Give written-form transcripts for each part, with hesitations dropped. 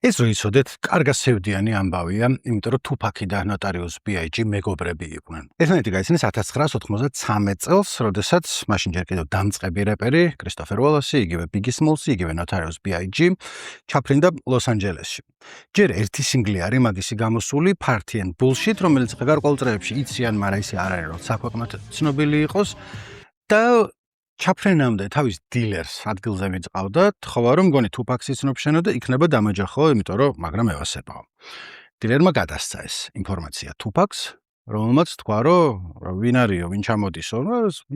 ეს რო იცოდეთ, კარგა სევდიანი ამბავია, იმიტომ რომ თუფაკი და ნოტარიუს B.I.G მეგობრები იყვნენ. ერთმანეთი გაიცნეს 1993 წელს, როდესაც მაშინ ჯერ კიდევ დამწყები რეპერი კრისტოფერ უოლასი, იგივე ბიგი სმოლსი, იგივე ნოტარიუს B.I.G ჩაფრინდა ლოს-ანჯელესში. ჯერ ერთი სინგლი არის მაგისი გამოსული, Party and Bullshit, რომელიც გარკვეულ წრეებში იციან, მაგრამ ისე არ არის, რომ საქვეყნოდ ცნობილი იყოს და ჩაფრენამდე თავის დილერს ადგილზე მიწყავდა, თხოვა რომ მგონი თუფაკს იცნობ შენო და იქნება დამაჯახო, იმიტომ რომ მაგრამ ევასებაო. დილერმა გადასცა ეს ინფორმაცია თუფაკს, რომელმაც თქვა რომ ვინ არისო, ვინ ჩამოდისო,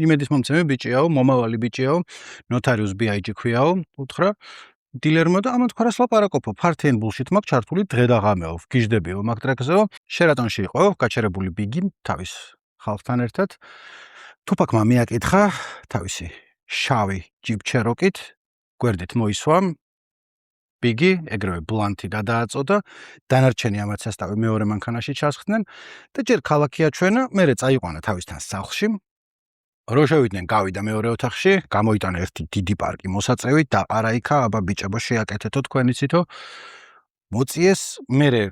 იმედის მომცემი ბიჭიაო, მომავალი ბიჭიაო, ნოტარიუს B.I.G ქვიაო, უთხრა დილერმა და ამან თქვა რა სლაპარაკობო, Party and Bullshit მაგ ჩართული დღე და ღამეო, გიждდებიო მაგ ტრეკზეო, შერატონში იყო გაჩერებული ბიგი თავის ხალხთან ერთად. თუფაკმა მიაკითხა თავისი შავი ჯიპ ჩეროკით, გვერდით მოისვა, ბიგი, ეგრევე ბლანტი გადააწოდა, დანარჩენი ამაც ასტავი მეორე მანქანაში ჩასხდნენ და ჯერ ქალაქი აჩვენა, მერე წაიყვანა თავისთან სახლში. რო შევიდნენ, გავიდა მეორე ოთახში, გამოიტანა ერთი დიდი პარკი მოსაწევი, დაყარა იქა, აბა ბიჭებო შეაკეთეთო თქვენიცითო. მოწიეს, მერე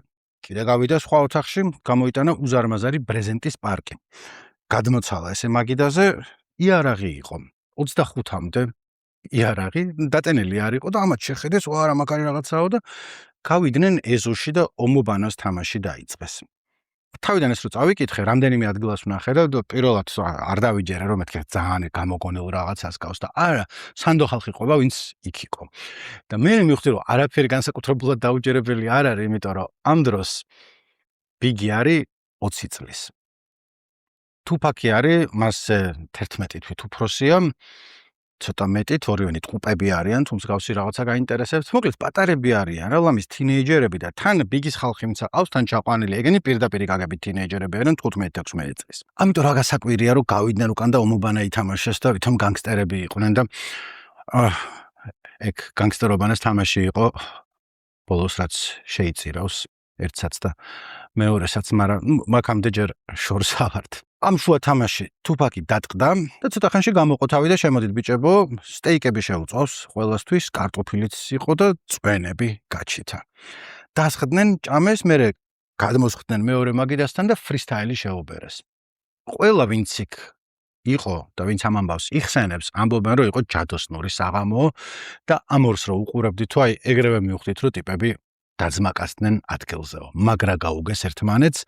კიდე გავიდა სხვა ოთახში, გამოიტანა უზარმაზარი ბრეზენტის პარკი. გადმოცალა ესე მაგიდაზე, იარაღი იყო. 25-მდე იარაღი, დატენილი არ იყო და ამათ შეხედეს, ვარა მაგარი რაღაცაო და გავიდნენ ეზოში და ომობანოს თამაში დაიწყეს. თავიდან ეს რო წავიკითხე, რამდენიმე ადგილას ვნახე და პირველად არ დავიჯერე, რომ მეთქე ძალიან გამოგონილ რაღაცას გავს და არა, სანდო ხალხი ყვება, ვინც იქ იყო. და მე მივხვდი, რომ არაფერი განსაკუთრებულად დაუჯერებელი არ არის, იმიტომ რომ ამ დროს ბიგი არის 20 წლის. თუფაკი არის, მას 11 თვით უფროსია, ცოტა მეტით, ორივენი ტყუპები არიან, თუმცა გავსი რაღაცა გაინტერესებს. მოკლედ პატარები არიან, რა ლამის თინეიჯერები და თან ბიგის ხალხი მცა ყავს, თან ჩაყვანილი, ეგენი პირდაპირ გაგებით თინეიჯერები არიან 15-16 წლის. ამიტომ რა გასაკვირია, რომ გავიდნენ უკან და ომობანა ითამაშეს და ვითომ განგსტერები იყვნენ და ეგ განგსტერობანას თამაში იყო, ბოლოს რაც შეიწირავს ერთსაც და მეორესაც, მაგრამ მაგამდე ჯერ შორს ავართ. ამ შუა თამაში თუფაკი დატყდა და ცოტა ხანში გამოყოთავი და შემოდით ბიჭებო, სტეიკები შეუწავს ყველასთვის, კარტოფილიც იყო და წვენები გაჩითა. დასხდნენ ჭამეს, მერე გადმოსხდნენ მეორე მაგიდასთან და ფრისტაილი შეუბერეს. ყველა ვინც იქ იყო და ვინც ამ ამბავს იხსენებს, ამბობენ რომ იყო ჯადოსნური საღამო და ამ ორს რო უყურებდით, თუ აი ეგრევე მივხვდით, რომ ტიპები დაძმაკასდნენ ადგილზეო. მაგრა გაუგეს ერთმანეთს,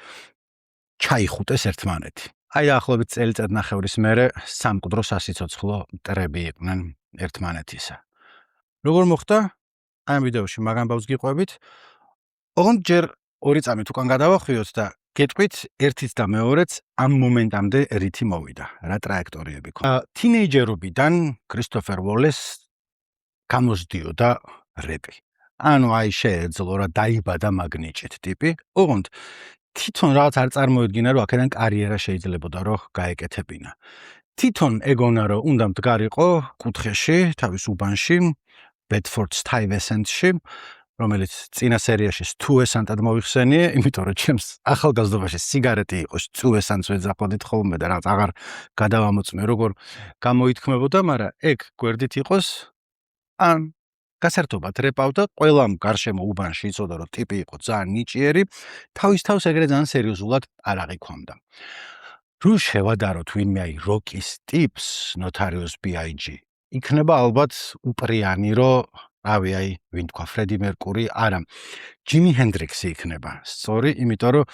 ჩაიხუტეს ერთმანეთი. აი ახლობით წელიწადნახევრის მერე სამკვდრო სასიცოცხლო მტრები იყვნენ ერთმანეთისა. როგორ მოხდა? ამ ვიდეოში მაგ ამბავს გიყვებით. ოღონდ ჯერ 2 წამით უკან გადავახვიოთ და გეტყვით ერთიც და მეორეც ამ მომენტამდე რითი მოვიდა, რა ტრაექტორიები ქონდა. თინეიჯერობიდან კრისტოფერ უოლეს გამოსდიოდა რეპი. ანუ აი შეეძლო რა დაიბადა მაგნიჭით ტიპი. ოღონდ თვითონ რაღაც არ წარმოედგინა, რომ აქედან კარიერა შეიძლებოდა რომ გაეკეთებინა. თვითონ ეგონა რომ უნდა მდგარიყო კუთხეში, თავის უბანში, ბედფორდ სტაივესენდში, რომელიც წინა სერიაში სტუესანტად მოიხსენიე, იმიტომ რომ ჩემს ახალგაზრდობაში სიგარეტი იყო, სტუესანტს ვეძახოდით ხოლმე და რაღაც აღარ გადავამოწმე, როგორ გამოითქმებოდა, მაგრამ ეგ გვერდით იყოს ან გასართობად რეპავდა, ყველამ გარშემო უბანში იცოდა, რომ ტიპი იყო ძალიან ნიჭიერი, თავის თავს ეგრე ძალიან სერიოზულად არ აღიქვამდა. რო შევადაროთ ვინმე აი როკის ტიპს, ნოტარიუს B.I.G, იქნება ალბათ უპრიანი, რომ რავი აი, ვინ თქვა, ფრედი მერკური, არა, ჯიმი ჰენდრიქსი იქნება. სწორი, იმიტომ რომ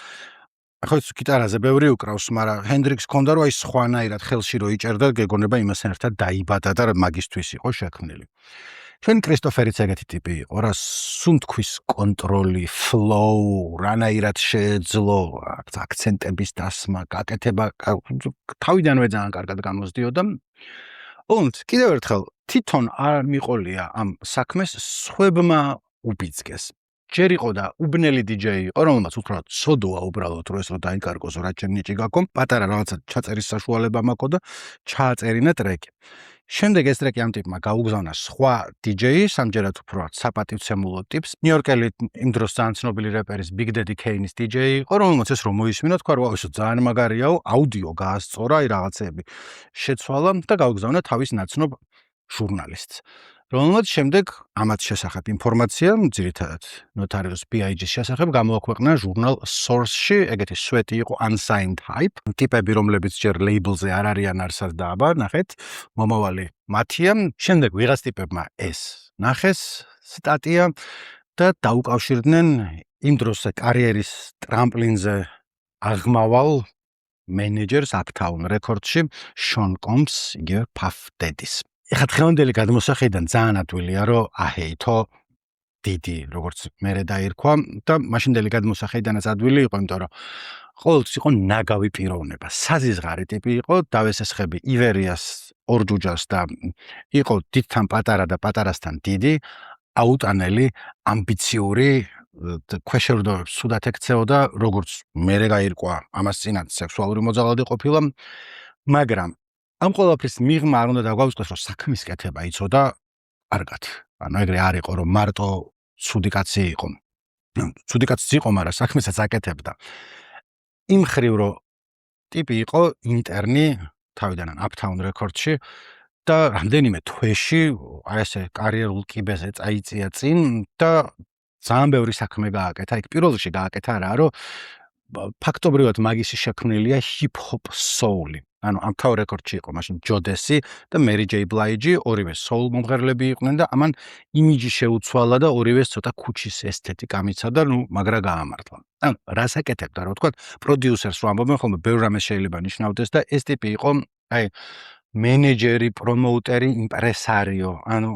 ახლა გიტარაზე ბევრი უკრავს, მაგრამ ჰენდრიქსს ჰქონდა, რომ აი სხვანაირად ხელში რო იჭერდა, გეგონება იმასთან ერთად დაიბადა და მაგისტვის იყო შექმნილი. ჩვენ კრისტოფერიც ეგეთი ტიპი იყო, რა სუნთქვის კონტროლი, ფლოუ, რანაირად შეეძლო, აქცენტების დასმა, გაკეთება, თავიდანვე ძალიან კარგად გამოსდიოდა. ოღონდ კიდევ ერთხელ თვითონ არ მიყოლია ამ საქმეს სხვებმა უბიძგეს. ჯერ იყო და უბნელი DJ იყო, რომელმაც უთხრა სოდოა უბრალოდ რომ ეს რო დაიკარგოს, რა ჩემნიჭი გაქო, პატარა რაღაცა ჩაწერის საშუალება მაქვს და ჩააწერინა ტრეკი. შემდეგ ეს ტრეკი ამ ტიპმა გაუგზავნა სხვა DJ-ს, ამჯერად უფრო საპატივცემულო ტიპს. ნიუ-იორკელი იმ დროს ძალიან ცნობილი რეპერის Big Daddy Kane-ის DJ იყო, რომელმაც ეს რომ მოისმინა, თქვა რომ ეს ძალიან მაგარიაო, აუდიო გაასწორა, აი რაღაცეები შეცვალა და გაუგზავნა თავის ნაცნობ ჟურნალისტს, რომელმაც შემდეგ ამათ შესახებ ინფორმაცია, ძირითადად Notarius B.I.G-ის შესახებ გამოაქვეყნა ჟურნალ Source-ში, ეგეთი სვეტი იყო unsigned hype, ტიპები, რომლებიც ჯერ label-ზე არ არიან არსად და აბა, ნახეთ, მომავალი მათია. შემდეგ ვიღაც ტიპებმა ეს ნახეს სტატია და დაუკავშირდნენ იმ დროს კარიერის ტრამპლინზე აღმავალ მენეჯერს Uptown Records-ში, Sean Combs, იგივე Puff Daddy-ს. ეხლა დღევანდელი გადმოსახედიდან ძალიან ადვილია, რომ აჰეითო დიდი, როგორც მერე დაირქვა და მაშინდელი გადმოსახედიდანაც ადვილი იყო, იმიტომ რომ ყოველთვის იყო ნაგავი პიროვნება, საზიზღარი ტიპი იყო, დავესესხები ივერიას, ორჯუჯას და იყო დიდთან პატარა და პატარასთან დიდი, აუტანელი, ამბიციური, ქვეშევრდომებს სუდათ ექცეოდა, როგორც მერე გაირკვა, ამას წინათ სექსუალური მოძალადი ყოფილა, მაგრამ ამ ყველაფრის მიღმა არ უნდა დაგვაუწყდეს, რომ საქმის კეთება იცოდა კარგად. ანუ ეგრე არ იყო, რომ მარტო ცუდი კაცი იყო. ცუდი კაციც იყო, მაგრამ საქმესაც აკეთებდა. იმ ხრივ, რომ ტიპი იყო ინტერნი თავიდან Uptown Records-ში და რამდენიმე თვეში აი ესე კარიერულ კიბეზე წაიწია წინ და ძალიან ბევრი საქმე გააკეთა. იქ პირველ რიგში გააკეთა რა, რომ ფაქტობრივად მაგისი შექმნილია hip-hop soul-ი. ანუ Uptown Records-ში იყო მაშინ ჯოდესი და Mary J. Blige, ორივე soul მომღერლები იყვნენ და ამან იმიჯი შეუცვალა და ორივეს ცოტა ქუჩის ესთეტიკა მიცადა, ნუ მაგრა გაამართლა. ანუ რას აკეთებდა, რა ვთქვათ, პროდიუსერს რო ამბობენ ხოლმე, ბევრ რამეს შეიძლება ნიშნავდეს და ეს ტიპი იყო, აი, მენეჯერი, პრომოუტერი, იმპრესარიო. ანუ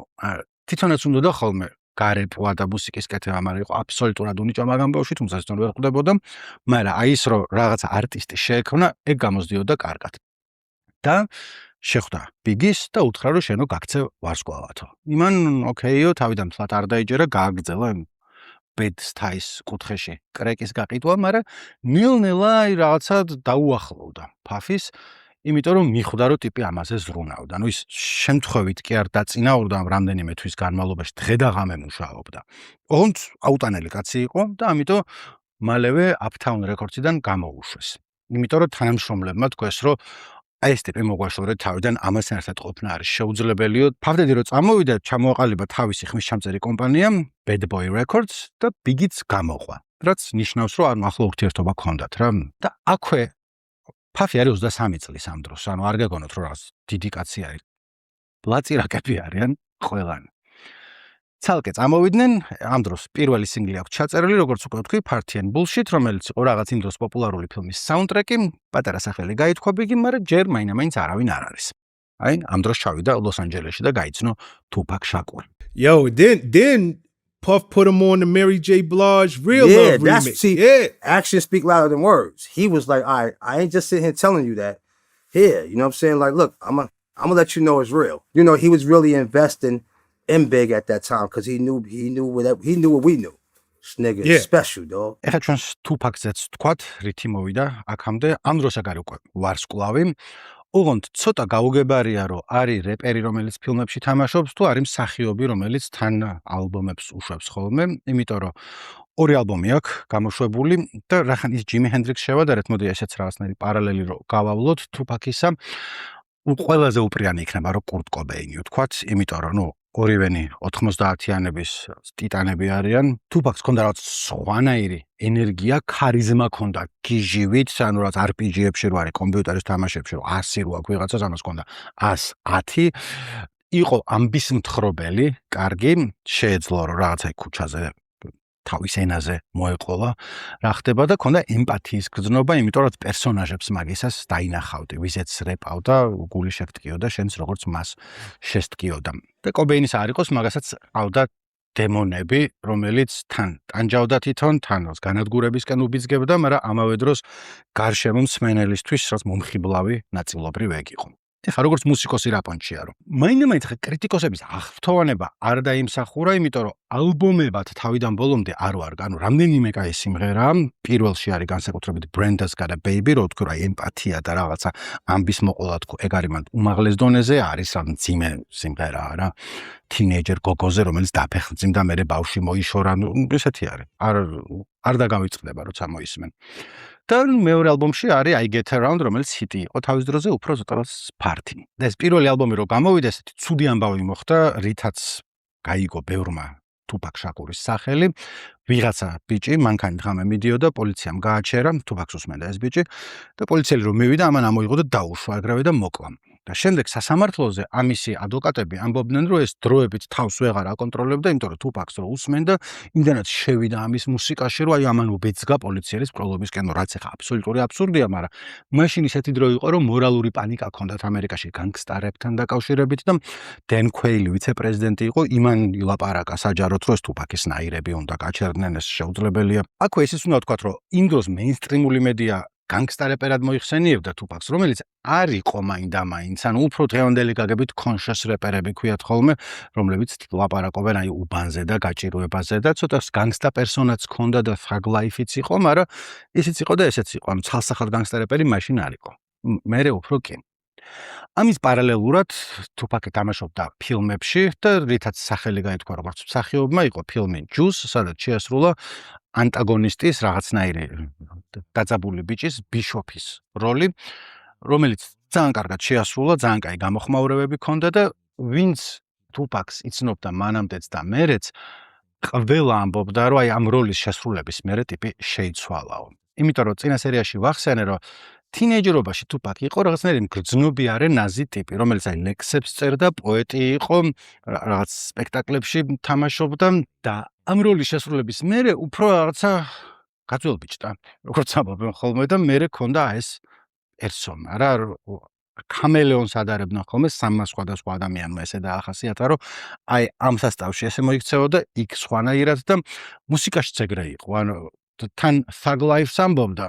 თვითონაც უნდა ხოლმე გარეპვა და მუსიკის კეთება, მაგრამ იყო აბსოლუტურად უნიჭო მაგ ამბავში, თუმცა ეს ვერ ხვდებოდა, მაგრამ აი ის რომ რაღაცა არტისტი შეექმნა, ეგ გამოსდიოდა კარგად. და შეხვდა ბიგის და უთხრა რომ შენო გაქცე ვარსკვლავათო. იმან ოკეიო, თავიდან თლათ არ დაიჯერა, გააგრძელა ბედსთაის კუთხეში კრეკის გაყიდვა, მაგრამ ნელ-ნელა რაღაცა დაუახლოვდა Puff-ის, იმიტომ რომ მიხვდა რომ ტიპი ამაზე ზრუნავდა. ანუ ის შემთხვევით კი არ დაწინაურდა რამდენიმე თვის განმავლობაში, დღე და ღამე მუშაობდა. ოღონდ აუტანელი კაცი იყო და ამიტომ მალევე Uptown Records-დან გამოუშვეს. იმიტომ რომ თანამშრომლებმა თქვეს რომ აი ეს ტიპი მოგვაშორეთ თავიდან ამასთან ერთად ყოფნა არის შეუძლებელიო. Puff Daddy რო წამოვიდა, ჩამოაყალიბა თავისი ხმისჩამწერი კომპანია Bad Boy Records და ბიგიც გამოყვა. რაც ნიშნავს რომ არ ახლო ურთიერთობა ჰქონდათ რა. და აქვე Puff-ი არის 23 წლის ამ დროს, ანუ არ გეგონოთ რომ რაღაც დიდი კაცი არის. ლაწირაკები არიან ყველანი. ცალკე წამოვიდნენ, ამ დროს პირველი სინგლი აქვს ჩაწერილი, როგორც უკვე ვთქვი, Party and Bullshit, რომელიც იყო რაღაც იმ დროს პოპულარული ფილმის საუნდტრეკი, პატარა სახელი გაითქვა ბიგი, მაგრამ ჯერ მაინც არავინ არ არის. აი, ამ დროს ჩავიდა ლოს-ანჯელესში და გაიცნო Tupac Shakur. Yo, then Puff put him on the Mary J. Blige Real Love remix. Actions speak louder than words. He was like, all right, I ain't just sitting here telling you that. Here, you know what I'm saying? Like, look, I'm gonna let you know it's real. You know, he was really investing in Big at that time because he knew what we knew. This nigga is special, dog. ეხლა ჩვენს Tupac-ზეც თქვათ, რითი მოვიდა აქამდე, ამ დროს აგარი უკვე ვარსკვლავი. ოღონდ ცოტა გაუგებარია, რომ არის რეპერი, რომელიც ფილმებში თამაშობს, თუ არის მსახიობი, რომელიც თან ალბომებს უშვებს ხოლმე, იმიტომ რომ ორი ალბომი აქვს გამოშვებული და რახან ის Jimi Hendrix შევადარეთ, მოდი ესეც რაღაცნაირი პარალელი რო გავავლოთ Tupac-ისა, ყველაზე უპრიანი იქნება რომ Kurt Cobain-ი ვთქვათ, იმიტომ რომ ნუ ორივენი 90-იანების ტიტანები არიან. Tupac-ს ჰქონდა რაღაც სხვანაირი ენერგია, ქარიზმა ჰქონდა გიჟივით, ანუ რაღაც RPG-ებში რო არის, კომპიუტერის თამაშებში რო 100 რო აქვს ვიღაცას, ამას ჰქონდა 110. იყო ამბის მთხრობელი, კარგი, შეეძლო რომ რაღაცა ქუჩაზე თავის ენაზე მოეყოლა, რა ხდება და ჰქონდა ემპათიის გრძნობა, იმიტომ რომ პერსონაჟებს მაგისას დაინახავდი, ვიზეც რეპავდა, გული შეგტკიოდა, შენც როგორც მას შესტკიოდა. და კობეინის არ იყოს, მაგასაც ყავდა დემონები, რომელიც თან ტანჯავდა თვითონ, თან განადგურებისკენ უბიძგებდა, მაგრამ ამავე დროს გარშემო მსმენელისთვის რაც მომხიბლავი ნაწილობრივ ეგ იყო. ეხლა როგორც მუსიკოსი რა პონჩია რომ მაინც ხა კრიტიკოსების აღფრთოვანება არ დაიმსახურა, იმიტომ რომ ალბომებად თავიდან ბოლომდე არ ვარ, ანუ რამდენიმე კაი სიმღერა, პირველში არის განსაკუთრებით Brenda's Got a Baby, რო თქვი რა ემპათია და რაღაცა ამბის მოყოლა თქვი, ეგ არის მან უმაღლეს დონეზე არის რა მძიმე სიმღერაა რა. Teenager გოგოზე, რომელიც დაფეხმძიმდა, მერე ბავშვი მოიშორა, ესეთი არის. არ დაგავიწყდება როცა მოისმენ. და მეორე ალბომში არის I Get Around, რომელიც ჰიტი იყო თავის დროზე უფრო ზუსტად ფართი. და ეს პირველი ალბომი რო გამოვიდა, ესეთი ცუდი ამბავი მოხდა, რითაც გაიგო ბევრმა Tupac Shakuris სახელი. ვიღაცა ბიჭი მანქანით ღამე მიდიოდა, პოლიციამ გააჩერა, Tupac-ს უსმენდა ეს ბიჭი და პოლიციელი რომ მივიდა, ამან ამოიღო და დაუშვა აგრევე და მოკლა. და შემდეგ სასამართლოზე ამისი ადვოკატები ამბობდნენ, რომ ეს დროებით თავს ვეღარ აკონტროლებდა, იმიტომ რომ Tupac-ს რო უსმენდა, იმდანაც შევიდა ამის მუსიკაში, რომ აი ამან უბეძგა პოლიციის მკვლელობისკენ, რაც ახლა აბსოლუტური აბსურდია, მაგრამ მაშინ ისეთი დრო იყო, რომ მორალური პანიკა ჰქონდათ ამერიკაში განგსტერებთან დაკავშირებით და Dan Quayle ვიცე-პრეზიდენტი იყო, იმან ილაპარაკა საჯაროდ, რომ ეს Tupac-ის ნაირები უნდა გაჩერდნენ, ეს შეუძლებელია. აქვე ისიც უნდა ვთქვათ, რომ იმ დროს მეინსტრიმული მედია განგსტერებად მოიხსენიებდა Tupac-ს, რომელიც არ იყო მაინდა-მაინც, ანუ უფრო დღევანდელი გაგებით conscious რეპერები ქვიათ ხოლმე, რომლებიც ლაპარაკობენ აი უბანზე და გაჭირვებაზე და ცოტა განგსტა პერსონაც ჰქონდა და thug life-იც იყო, მაგრამ ისიც იყო და ესეც იყო, ანუ ცალსახად განგსტერები მაშინ არ იყო. მერე უფრო კი. ამის პარალელურად Tupac-ი თამაშობდა ფილმებში და რითაც სახელი გაითქვა როგორც მსახიობმა, იყო ფილმი Juice, სადაც შეასრულა ანტაგონისტის რაღაცნაირი დაძაბული ბიჭის ბიშოფის როლი, რომელიც ძალიან კარგად შეასრულა, ძალიან კაი გამოხმაურებები ჰქონდა და ვინც Tupac-ს იცნობდა მანამდეც და მერეც, ყველა ამბობდა, რომ აი ამ როლის შესრულების მერე ტიპი შეიცვალაო. იმიტომ რომ წინა სერიაში ვახსენე, რომ თინეიჯერობაში Tupac იყო რაღაცნაირი გრძნობიარე ნაზი ტიპი, რომელიც აი ლექსებს წერდა, პოეტი იყო, რაღაც სპექტაკლებში თამაშობდა და ამ როლის შესრულების მერე უფრო რაღაცა გაძველბიჭდა, როგორც ამბობენ ხოლმე და მერე ქონდა ეს პერსონა რა ქამელეონს ადარებდნენ ხოლმე სამმა სხვადასხვა ადამიანმა ესე დაახასიათა, რომ აი ამ სასტავში ესე მოიქცეოდა, იქ სხვანაირად და მუსიკაშიც ეგრე იყო, ანუ თან thug life-ს ამბობდა,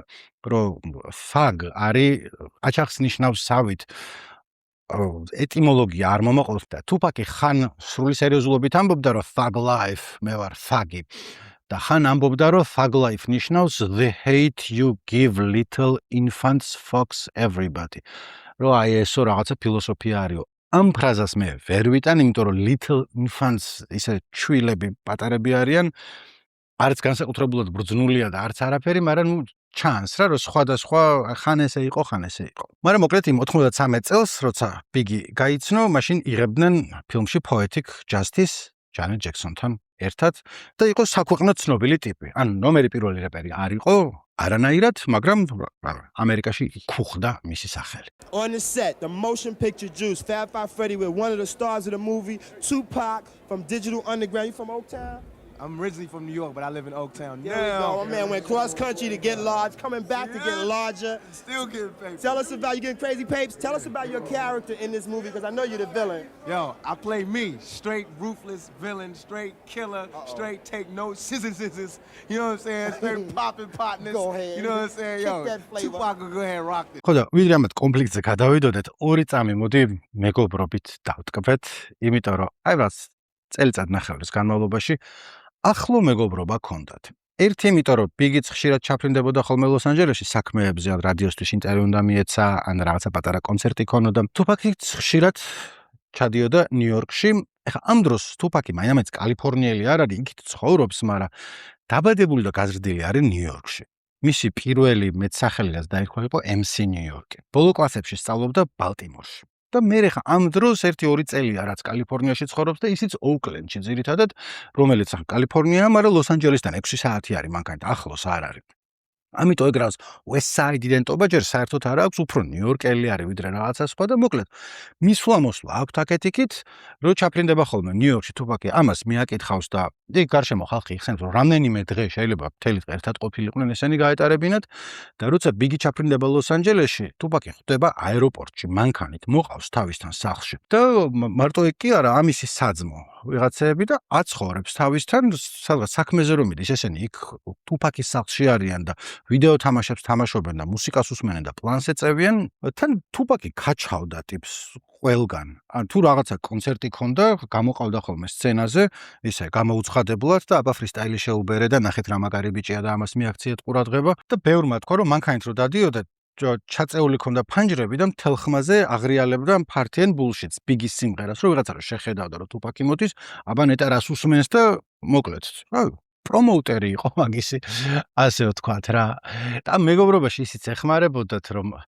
რომ thug არის აჩახს ნიშნავს სავით ეტიმოლოგია არ მომაყოლს და Tupac-ი ხან სრული სერიოზულობით ამბობდა, რომ thug life, მე ვარ thug-ი და ხან ამბობდა, რომ thug life ნიშნავს the hate you give little infants fucks everybody. რომ აი ესო რაღაცა ფილოსოფია არისო. ამ ფრაზას მე ვერ ვიტან, იმიტომ რომ little infants ისე ჩვილები პატარები არიან, არც განსაკუთრებულად ბრძნულია და არც არაფერი, მაგრამ ჩანს რა, რომ სხვადასხვა ხან ესე იყო, ხან ესე იყო. მაგრამ მოკლედ იმ 93 წელს, როცა ბიგი გაიცნო, მაშინ იღებდნენ ფილმში Poetic Justice Janet Jackson-თან ერთად და იყო საქვეყნო ცნობილი ტიპი. ან ნომერი პირველი რეპერი არ იყო, არანაირად, მაგრამ ამერიკაში ქუხდა მისი სახელი. On the set, the motion picture Juice, Fab Five Freddy with one of the stars of the movie, Tupac from Digital Underground. You from Oaktown? I'm originally from New York, but I live in Oaktown There we go. My man went cross country to get large, coming back to get larger. Still getting paid. Tell us about you getting crazy papes. Tell us about your character in this movie because I know you're the villain. Yo, I play me, straight ruthless villain, straight killer, straight take no scissors. You know what I'm saying? Straight popping partners. Go ahead. You know what I'm saying? Kick Yo, that flavor. Tupac will go ahead and rock this. ხო და ვიდრე ამათ კონფლიქტზე გადავიდოდეთ, 2 წამი მოდი მეგობრობით დავტკბეთ, იმიტომ რომ აი რაც წელიწად ნახევრის განმავლობაში ახლო მეგობრობა ჰქონდათ. ერთი იმიტომ რომ ბიგიც ხშირად ჩაფრინდებოდა ხოლმე ლოს-ანჯელესში საქმეებზე, ან რადიოსთვის ინტერვიუ უნდა მიეცა, ან რაღაცა პატარა კონცერტი ქონოდა. Tupac-იც ხშირად ჩადიოდა ნიუ-იორკში. ეხლა ამ დროს Tupac-ი მაინც კალიფორნიელი არ არის, იქით ცხოვრობს, მაგრამ დაბადებული და გაზრდილი არის ნიუ-იორკში. მისი პირველი მეტსახელი რაც დაერქვა იყო MC ნიუ-იორკი. ბოლო კლასებში სწავლობდა ბალტიმორში. და მე ხა ამ დროს 1-2 წელია რაც კალიფორნიაში ცხოვრობს და ისიც ოუკლენდში ძირითადად, რომელიც ახლა კალიფორნიაა, მაგრამ ლოს-ანჯელესთან 6 საათი არის მანქანით, ახლოს არ არის. ამიტომ ეგრავს West Side-იდან ტობა ჯერ საერთოდ არ აქვს, უფრო ნიუ-იორკელი არის ვიდრე რაღაცა სხვა და მოკლედ მისვლა-მოსვლა აქვს აქეთ-იქით, რო ჩაფრინდება ხოლმე ნიუ-იორკში Tupac-ი ამას მიაკითხავს და იქ გარშემო ხალხი იხსენებს, რომ რამდენიმე დღე შეიძლება მთელი დღე ერთად ყოფილიყვნენ ესენი გაეტარებინათ და როცა ბიგი ჩაფრინდება ლოს-ანჯელესში, Tupac-ი ხვდება აეროპორტში მანქანით, მოყავს თავისთან სახლში და მარტო ეგ კი არა, ამისი საძმო ვიღაცები და აცხოვრებს თავისთან, სადღაც საქმეზე რომ მიდის, ესენი იქ Tupac-ის სახლში არიან და ვიდეო თამაშებს თამაშობენ და მუსიკას უსმენენ და პლანს ეწევიან, თან Tupac-ი გაჩავდა ტიპს ყველგან. ან თუ რაღაცა კონცერტი ქონდა, გამოყავდა ხოლმე სცენაზე, ისე გამოუცხადებლად და აბა ფრისტაილი შეუბერე და ნახეთ რა მაგარი ბიჭია და ამას მიაქციეთ ყურადღება და ბევრმა თქვა, რომ მანქანით რო დადიოდა, ჩაწეული ქონდა ფანჯრები და მთელ ხმაზე აღრიალებდა ფართიან ბულშიტს, ბიგის სიმღერას, რომ ვიღაცა რო შეხედავდა, რომ Tupac-ი მოდის, აბა ნეტა რას უსმენს და მოკლედ. პრომოუტერი იყო მაგისი, ასე ვთქვათ რა. და მეგობრობაში ისიც ეხმარებოდათ, რომ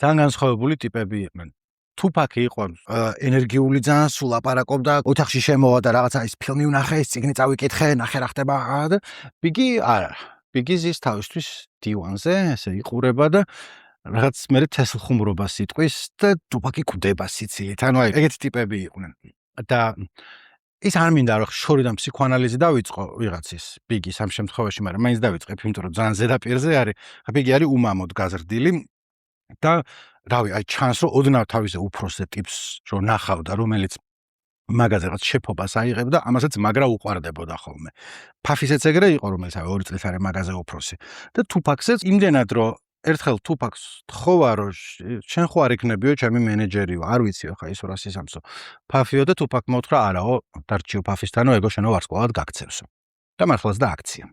ძალიან განსხვავებული ტიპები იყვნენ. თუპაკი იყო ენერგიული, ძალიან სულ აპარაკობდა, ოთახში შემოვა და რაღაცა ის ფილმი ვნახე, ის წიგნი წავიკითხე, ნახე რა ხდება და ბიგი არა. ბიგი ზის თავისთვის დივანზე, ესე იყურება და რაღაც მერე თესლხუმრობას იტყვის და თუპაკი კვდება სიცილით. ანუ აი ეგეთი ტიპები იყვნენ. და ის არ მინდა რომ შორიდან ფსიქოანალიზი დავიწყო ვიღაცის ბიგის ამ შემთხვევაში, მაგრამ მაინც დავიწყებ, იმიტომ რომ ძალიან ზედაპირზე არის. ბიგი არის უმამოდ გაზრდილი და რავი, აი ჩანს რომ ოდნავ თავზე უფროსზე ტიპს რო ნახავდა, რომელიც მაგაზე რაღაც შეფობას აიღებდა, ამასაც მაგრა უყარდებოდა ხოლმე. ფაფისეც ეგრე იყო, რომელიც აი 2 წელს არის მაგაზე უფროსი. და თუპაქსეც იმდენად რომ ერთხელ თუპაკს თხოვა რომ შენ ხო არ იქნებიო ჩემი მენეჯერიო, არ ვიციო ხა ის რასისამსო. ფაფიო და თუპაკ მოთხრა არაო, დარჩიო ფაფისთანო, ეგო შენო ვარსკვლავად გაქცევსო. და მართლაც და აქცია.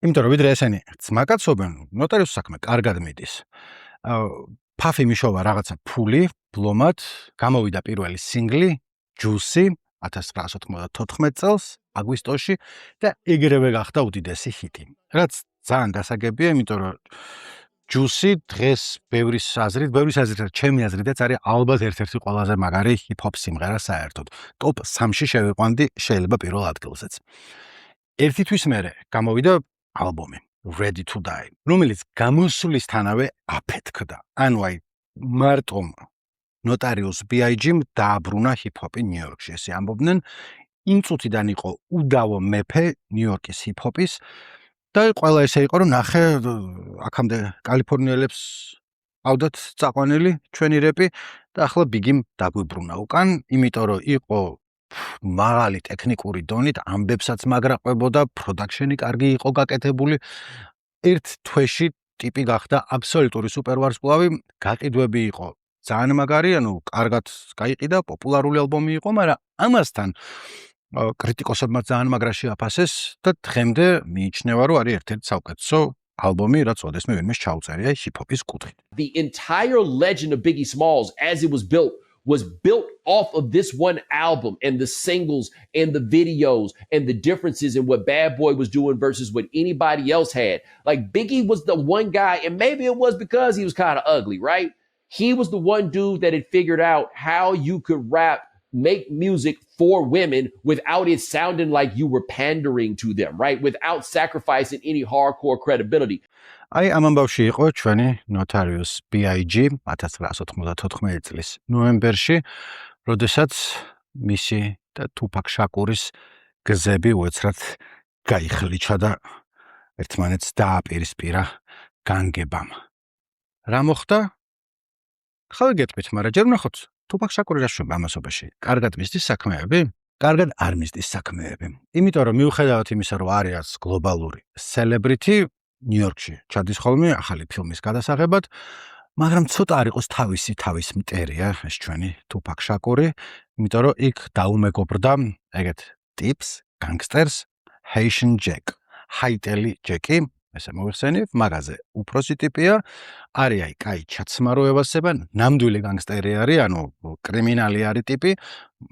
იმიტომ რომ ვიდრე ესენი ძმაკაცობენ, ნოტარიუსის საქმე კარგად მიდის. ფაფი მიშოვა რაღაცა ფული, ბლომად, გამოვიდა პირველი სინგლი, ჯუსი 1994 წელს, აგვისტოში და ეგრევე გახდა უდიდესი ჰიტი. რაც ძალიან გასაგებია, იმიტომ რომ ჯუსი დღეს ბევრის აზრით, ჩემი აზრითაც არის ალბათ ერთ-ერთი ყველაზე მაგარი ჰიპ-ჰოპ სიმღერა საერთოდ. ტოპ 3-ში შევიყვანდი შეიძლება პირველ ადგილზეც. ერთი თვის მერე გამოვიდა ალბომი Ready to Die, რომელიც გამოსვლისთანავე აფეთქდა. ანუ აი მარტო Notorious B.I.G-მ დააბრუნა ჰიპ-ჰოპი ნიუ-იორკში. ესე ამბობდნენ, იმ წუთიდან იყო უდავო მეფე ნიუ-იორკის ჰიპ-ჰოპის და ყველა ესე იყო, რომ ნახე აქამდე კალიფორნიელებს ავდათ წაყვანილი ჩვენი რეპი და ახლა ბიგიმ დაგვიბრუნა უკან, იმიტომ რომ იყო მაღალი ტექნიკური დონით, ამბებსაც მაგრაყვებოდა, პროდაქშენი კარგი იყო გაკეთებული. ერთ თვეში ტიპი გახდა აბსოლუტური სუპერვარსკვლავი, გაყიდვები იყო ძალიან მაგარი, ანუ კარგად გაიყიდა, პოპულარული ალბომი იყო, მაგრამ ამასთან კრიტიკოსებმა ძალიან მაგრა შეაფასეს და დღემდე მიიჩნევა, რომ არის ერთ-ერთი საუკეთესო ალბომი, რაც ოდესმე ვინმე ჩაუწერია ჰიპ-ჰოპის კუთხით. The entire legend of Biggie Smalls as it was built off of this one album and the singles and the videos and the differences in what Bad Boy was doing versus what anybody else had. Like Biggie was the one guy, and maybe it was because he was kind of ugly, right? He was the one dude that had figured out how you could rap, make music for women without it sounding like you were pandering to them, right? Without sacrificing any hardcore credibility. აი ამ ამბავში იყო ჩვენი Notorious B.I.G 1994 წლის ნოემბერში, როდესაც მისი და თუპაკ შაკურის გზები უეცრად გაიხლიჩა და ერთმანეთს დააპირისპირა განგებამ. რა მოხდა? ხალ გეტყვით, მაგრამ ჯერ ვნახოთ თუპაკ შაკური რა შვება ამასობაში. კარგად მისდის საქმეები? კარგად არ მისდის საქმეები. იმიტომ რომ მიუხედავად იმისა, რომ არის გლობალური celebrity ნიუ-იორკში ჩადის ხოლმე ახალი ფილმის გადასაღებად, მაგრამ ცოტა არ იყოს თავის მტერია ეს ჩვენი თუპაკ შაკური, იმიტომ რომ იქ დაუმეგობრდა ეგეთ ტიპს, განგსტერს, Haitian Jack, ჰაიტელი ჯეკი, ესე მოიხსენიებ, მაგაზე უფროსი ტიპია, არის აი კაი ჩაცმარო ევასება, ნამდვილი განგსტერი არის, ანუ კრიმინალი არის ტიპი,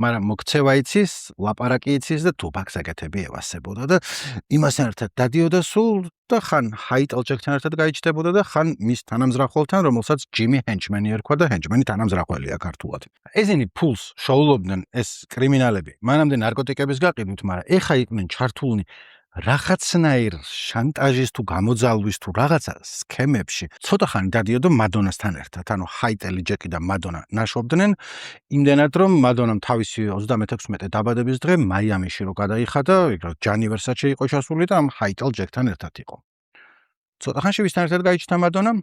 მაგრამ მოქცევა იცის, ლაპარაკი იცის და თუპაკს ეკეთები ევასებოდა და იმასთან ერთად დადიოდა სულ და ხან ჰაიტელ ჯეკთან ერთად გაიჩნდებოდა და ხან მის თანამზრახველთან, რომელსაც ჯიმი ჰენჩმენი ერქვა და ჰენჩმენი თანამზრახველია ქართულად. ესენი ფულს შოულობდნენ ეს კრიმინალები, მანამდე ნარკოტიკების გაყიდვით, მაგრამ ეხა იყვნენ ჩართულნი რაღაცნაირ შანტაჟის თუ გამოძალვის თუ რაღაცა სქემებში. ცოტა ხანი დადიოდა მადონასთან ერთად, ანუ ჰაიტელი ჯეკი და მადონა ნაშობდნენ, იმდენად რომ მადონამ თავისი 36 დაბადების დღე მაიამიში რო გადაიხადა, იქ რა ჯანივერსაჩე იყო ჩასული და ამ ჰაიტელ ჯეკთან ერთად იყო. ცოტა ხანში ვისთან ერთად გაიჩნდა მადონამ?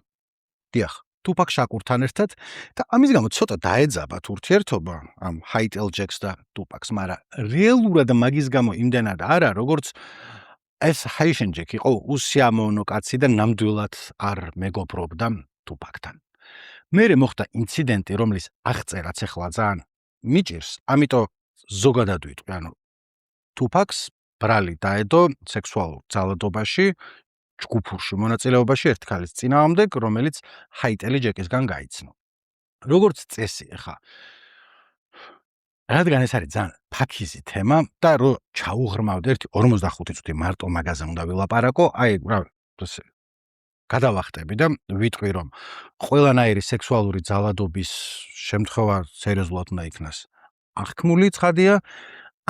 დიახ, თუპაკ შაკურთან ერთად და ამის გამო ცოტა დაეძაბათ ურთიერთობა ამ ჰაიტელ ჯეკს და თუპაკს, მაგრამ რეალურად მაგის გამო იმდენად არა, როგორც ეს Haitian Jack იყო უსიამოვნო კაცი და ნამდვილად არ მეგობრობდა თუპაკთან. მერე მოხდა ინციდენტი, რომლის აღწერაც ახლა ძალიან მიჭირს, ამიტომ ზოგადად ვიტყვი, ანუ თუპაკს ბრალი დაედო სექსუალურ ძალადობაში, ჯგუფურში მონაწილეობაში ერთ ქალის წინააღმდეგ, რომელიც ჰაიტელი ჯეკისგან გაიცნო. როგორც წესი, ახლა რადგან ეს არის ძალიან ფაქიზი თემა და რო ჩაუღრმავდე 45 წუთი მარტო მაგაზე უნდა ვილაპარაკო, აი რა ესე გადავახტები და ვიტყვი რომ ყველანაირი სექსუალური ძალადობის შემთხვევა სერიოზულად უნდა იქნას აღქმული ცხადია.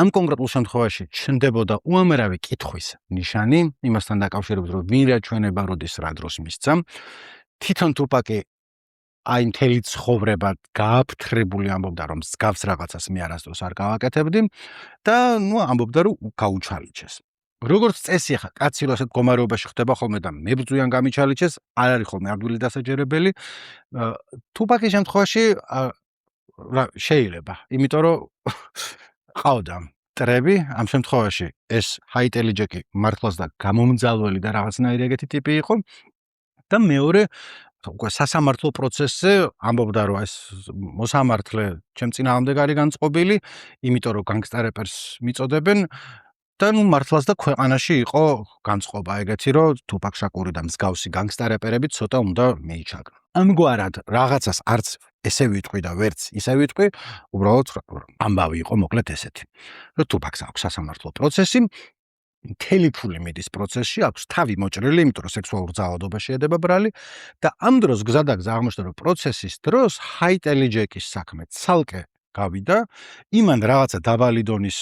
ამ კონკრეტულ შემთხვევაში ჩნდებოდა უამრავი კითხვის ნიშანი იმასთან დაკავშირებით რომ ვინ რა ჩვენება როდის რა დროს მისცა. თვითონ ტუპაკი აი მთელი ცხოვრება გააფთრებული ამბობდა რომ მსგავს რაღაცას მე არასდროს არ გავაკეთებდი და ნუ ამბობდა რომ გაუჩალიჩეს. როგორც წესი ახლა კაცი რო ასეთ მდგომარეობაში ხდება ხოლმე და მებრძვიან გამიჩალიჩეს, არ არის ხოლმე ადვილი დასაჯერებელი. ტუპაკის შემთხვევაში რა შეიძლება, იმიტომ რომ ყავდა ტრები, ამ შემთხვევაში ეს ჰაიტელი ჯეკი მართლაც და გამომძალველი და რაღაცნაირი ეგეთი ტიპი იყო და მეორე უკვე სასამართლო პროცესზე ამბობდა რომ ეს მოსამართლე ჩემ წინააღმდეგ არის განწყობილი, იმიტომ რომ განგსტერეპერს მიწოდებენ და ნუ მართლაც და ქვეყანაში იყო განწყობა ეგეთი რომ ტუპაკ შაკური და მსგავსი განგსტერეპერები ცოტა უნდა მიიჩაგრონ. ამგვარად რაღაცას არც ესე ვიტყვი და ვერც ისე ვიტყვი, უბრალოდ ამბავი იყო მოკლედ ესეთი. რომ ტუპაკს აქვს სასამართლო პროცესი, მთელი ფული მიდის პროცესში, აქვს თავი მოჭრილი, იმიტომ რომ სექსუალურ ძალადობაში ედება ბრალი და ამ დროს გზადაგზა აღმოჩნდა რომ პროცესის დროს ჰაიტელი ჯეკის საქმე ცალკე გავიდა, იმან რაღაცა დაბალი დონის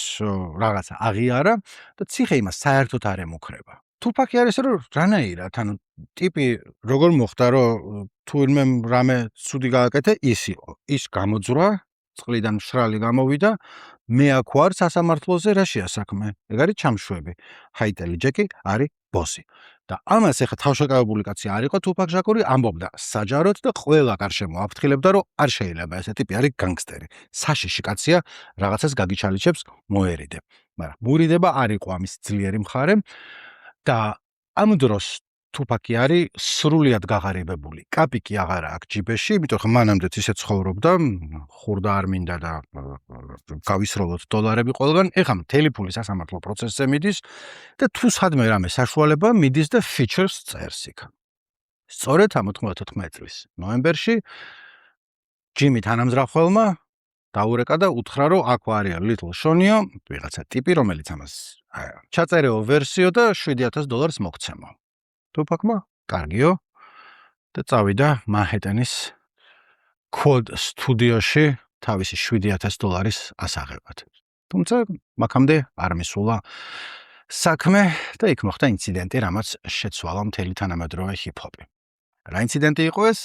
რაღაცა აღიარა და ციხე იმას საერთოდ არ ემუქრება. ტუპაკი არის რომ რანაირად, ანუ ტიპი როგორ მოხდა რომ თუ ვინმე რამე ცუდი გააკეთე, ის იყო. ის გამოძვრა, წყლიდან მშრალი გამოვიდა, მე აქ ვარ სასამართლოზე, რა შეასაქმე? ეგ არის ჩამშვები. ჰაიტელი ჯეკი არის ბოსი. და ამას ეხა თავშეკავებული კაცი არ იყო ტუპაკ შაკური, ამბობდა საჯაროდ და ყველა გარშემო აფრთხილებდა რომ არ შეიძლება ეს ტიპი არის განგსტერი. საშიში კაცია, რაღაცას გაგიჩალიჩებს, მოერიდებ. მაგრამ მურიდება არ იყო ამის ძლიერი მხარე და ამ დროს ტუპაკი არის სრულიად გაღარიბებული. კაპიკი აღარა აქვს ჯიბეში, იმიტომ რომ მანამდეც ისე ცხოვრობდა, ხურდა არ მინდა და გავისროლოთ დოლარები ყველგან. ეხლა მთელი ფული სასამართლო პროცესზე მიდის და თუ სადმე რამე საშუალება მიდის და ფიჩერს წერს იქ. სწორედ ამ 94 წლის ნოემბერში ჯიმი თანამზრახველმა დაურეკა და უთხრა რომ აქ არის Little Shonio, ვიღაცა ტიპი, რომელიც ამას ჩაწერეო ვერსიო და $7,000 მოგცემო. ტუპაკმა კარგიო და წავიდა მანჰეტენის კოდ სტუდიოში თავისი $7,000 ასაღებად. თუმცა მაქამდე არ მისულა საქმე და იქ მოხდა ინციდენტი, რამაც შეცვალა მთელი თანამედროვე ჰიპ-ჰოპი. რა ინციდენტი იყო ეს?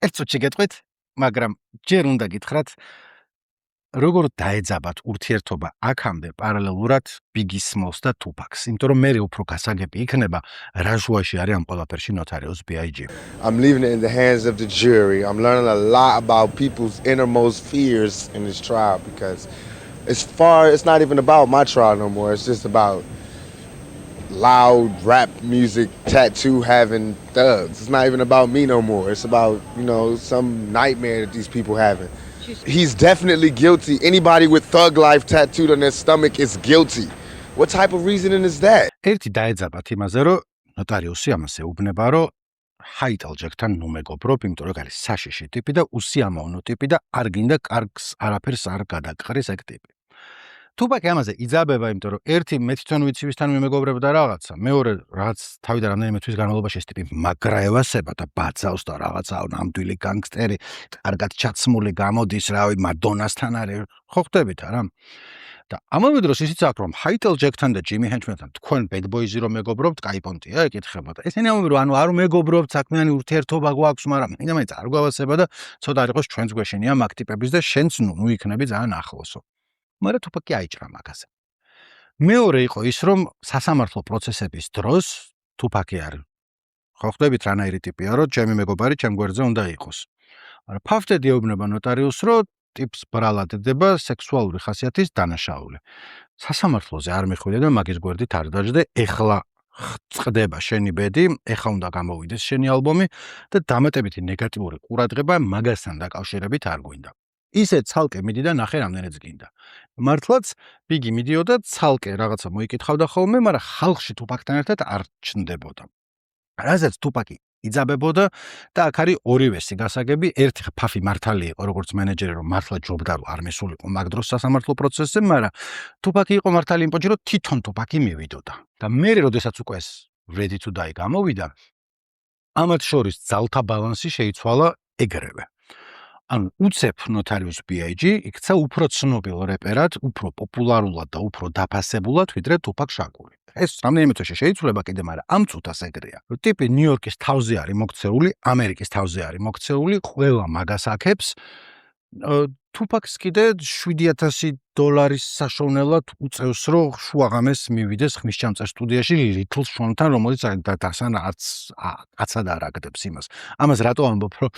ერთ წუთში გეტყვით, მაგრამ ჯერ უნდა გითხრათ როგორ დაეძაბათ ურთიერთობა აქამდე პარალელურად Biggie Smalls და Tupac-ს, იმიტომ რომ მე უფრო გასაგები იქნება რა ჟუაში არის ამ ყველაფერში Notorious B.I.G. I'm leaving it in the hands of the jury. I'm learning a lot about people's innermost fears in this trial because it's not even about my trial no more. It's just about loud rap music, tattoo having thugs. It's not even about me no more. It's about, some nightmare that these people having. He's definitely guilty. Anybody with thug life tattooed on their stomach is guilty. What type of reasoning is that? ერთი დაეძაბათ იმაზე, რომ ნოტარიუსი ამას ეუბნება, რომ ჰაიტელ ჯეკთან ნუ მეგობრობ, იმიტომ რომ არის საშიში ტიპი და უსიამოვნო ტიპი და არ გინდა კარგს არაფერს არ გადაყრის ეგ ტიპი. ტუპაკი ამაზე იძაბება, იმიტომ რომ ერთი მე თვითონ ვიცი ვისთან მემეგობრებდა რაღაცა, მეორე რაღაც თავიდან რამდენიმე თვის განმავლობაში ეს ტიპი მაგრაევასება და ბაძავს და რაღაცა ნამდვილი განგსტერი, კარგად ჩაცმული გამოდის, რავი, მადონასთან არის, ხო ხდებით არა? და ამავე დროს ისიც აქვს, რომ ჰაიტელ ჯეკთან და ჯიმი ჰენჩმენთან თქვენ bad boys-ი რომ მეგობრობთ, კაი პონტია, ეკითხებოდა. ესენი ამბობენ, რომ არ მეგობრობთ, საქმიანი ურთიერთობა გვაქვს, მაგრამ იმედიც არ გვავასება და ცოტა არ იყოს ჩვენს გვეშენია მაგ ტიპების და შენც ნუ იქნები ძალიან ახლოსო. მაგრამ ტუპაკი აიჭრა მაგაზე. მეორე იყო ის, რომ სასამართლო პროცესების დროს ტუპაკი არის. ხო ხდებით რანაირი ტიპია, რომ ჩემი მეგობარი ჩემ გვერდზე უნდა იყოს. მაგრამ ფაქტები ეუბნება ნოტარიუსს, რომ ტიპს ბრალად დება სექსუალური ხასიათის დანაშაული. სასამართლოზე არ მიხვიდე და მაგის გვერდით არ დაждდე, ეხლა წყდება შენი ბედი, ეხლა უნდა გამოვიდეს შენი ალბომი და დამატებითი ნეგატიური ყურადღება მაგასთან დაკავშირებით არ გვინდა. ისე ცალკე მიდი და ნახე რამდენიც გინდა. მართლაც ბიგი მიდიოდა ცალკე რაღაცა მოიკითხავდა ხოლმე, მაგრამ ხალხში ტუპაკთან ერთად არ ჩნდებოდა. რაზეც თუპაკი იძაბებოდა და აქ არის ორივე სიგასაგები, ერთი ფაფი მართალი იყო როგორც მენეჯერი, რომ მართლა ჯობდა რომ არ მისულიყო მაგ დროს სასამართლო პროცესზე, მაგრამ თუპაკი იყო მართალი იმ პონჩი, რომ თვითონ თუპაკი მივიდოდა. და მე როდესაც უკვე ეს Ready to Die გამოვიდა, ამათ შორის ძალთა ბალანსი შეიცვალა ეგრევე. ანუ უცებ ნოტარიუს B.I.G. იქცა უფრო ცნობილ რეპერად, უფრო პოპულარულად და უფრო დაფასებულად, ვიდრე თუპაკ შაკური. ეს რამდენიმე თვეში შეიცვლება კიდე, მაგრამ ამ წუთას ეგრეა. რომ ტიპი ნიუ-იორკის თავზე არის მოქცეული, ამერიკის თავზე არის მოქცეული, ყველა მაგას აქებს. თუპაკს კიდე $7,000 საშოვნელად უწევს, რომ შუაღამეს მივიდეს ხმისჩამწერ სტუდიაში Little Sean-თან, რომელიც დასან აცად არ აგდებს იმას. ამას რატო ამბობ, რომ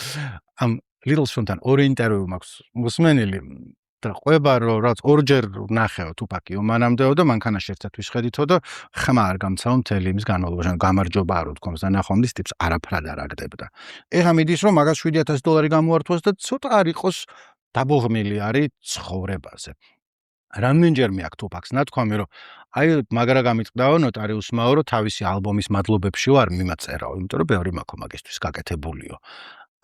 ამ Little Sean-თან ორი ინტერვიუ მაქვს მოსმენილი და ყვება, რომ რაც ორჯერ ნახეო თუპაკიო მანამდეო და მანქანაში ერთად ვიშხედითო და ხმა არ გამცაო მთელი იმის განმავლობაში, გამარჯობა არ უთქვამს და ნახვამდის ტიპს არაფრად არ აგდებდა. ეხა მიდის, რომ მაგას $7,000 გამოართვას და ცოტა არ იყოს დაბოღმილი არის ცხოვრებაზე. რამდენჯერმე აქ თუპაკს ნათქვამი, რომ აი მაგრა გამიწყდაო ნოტარიუსმაო, რომ თავისი ალბომის მადლობებში ვარ მიმაწერაო, იმიტომ რომ ბევრი მაქვს მაგისთვის გაკეთებულიო.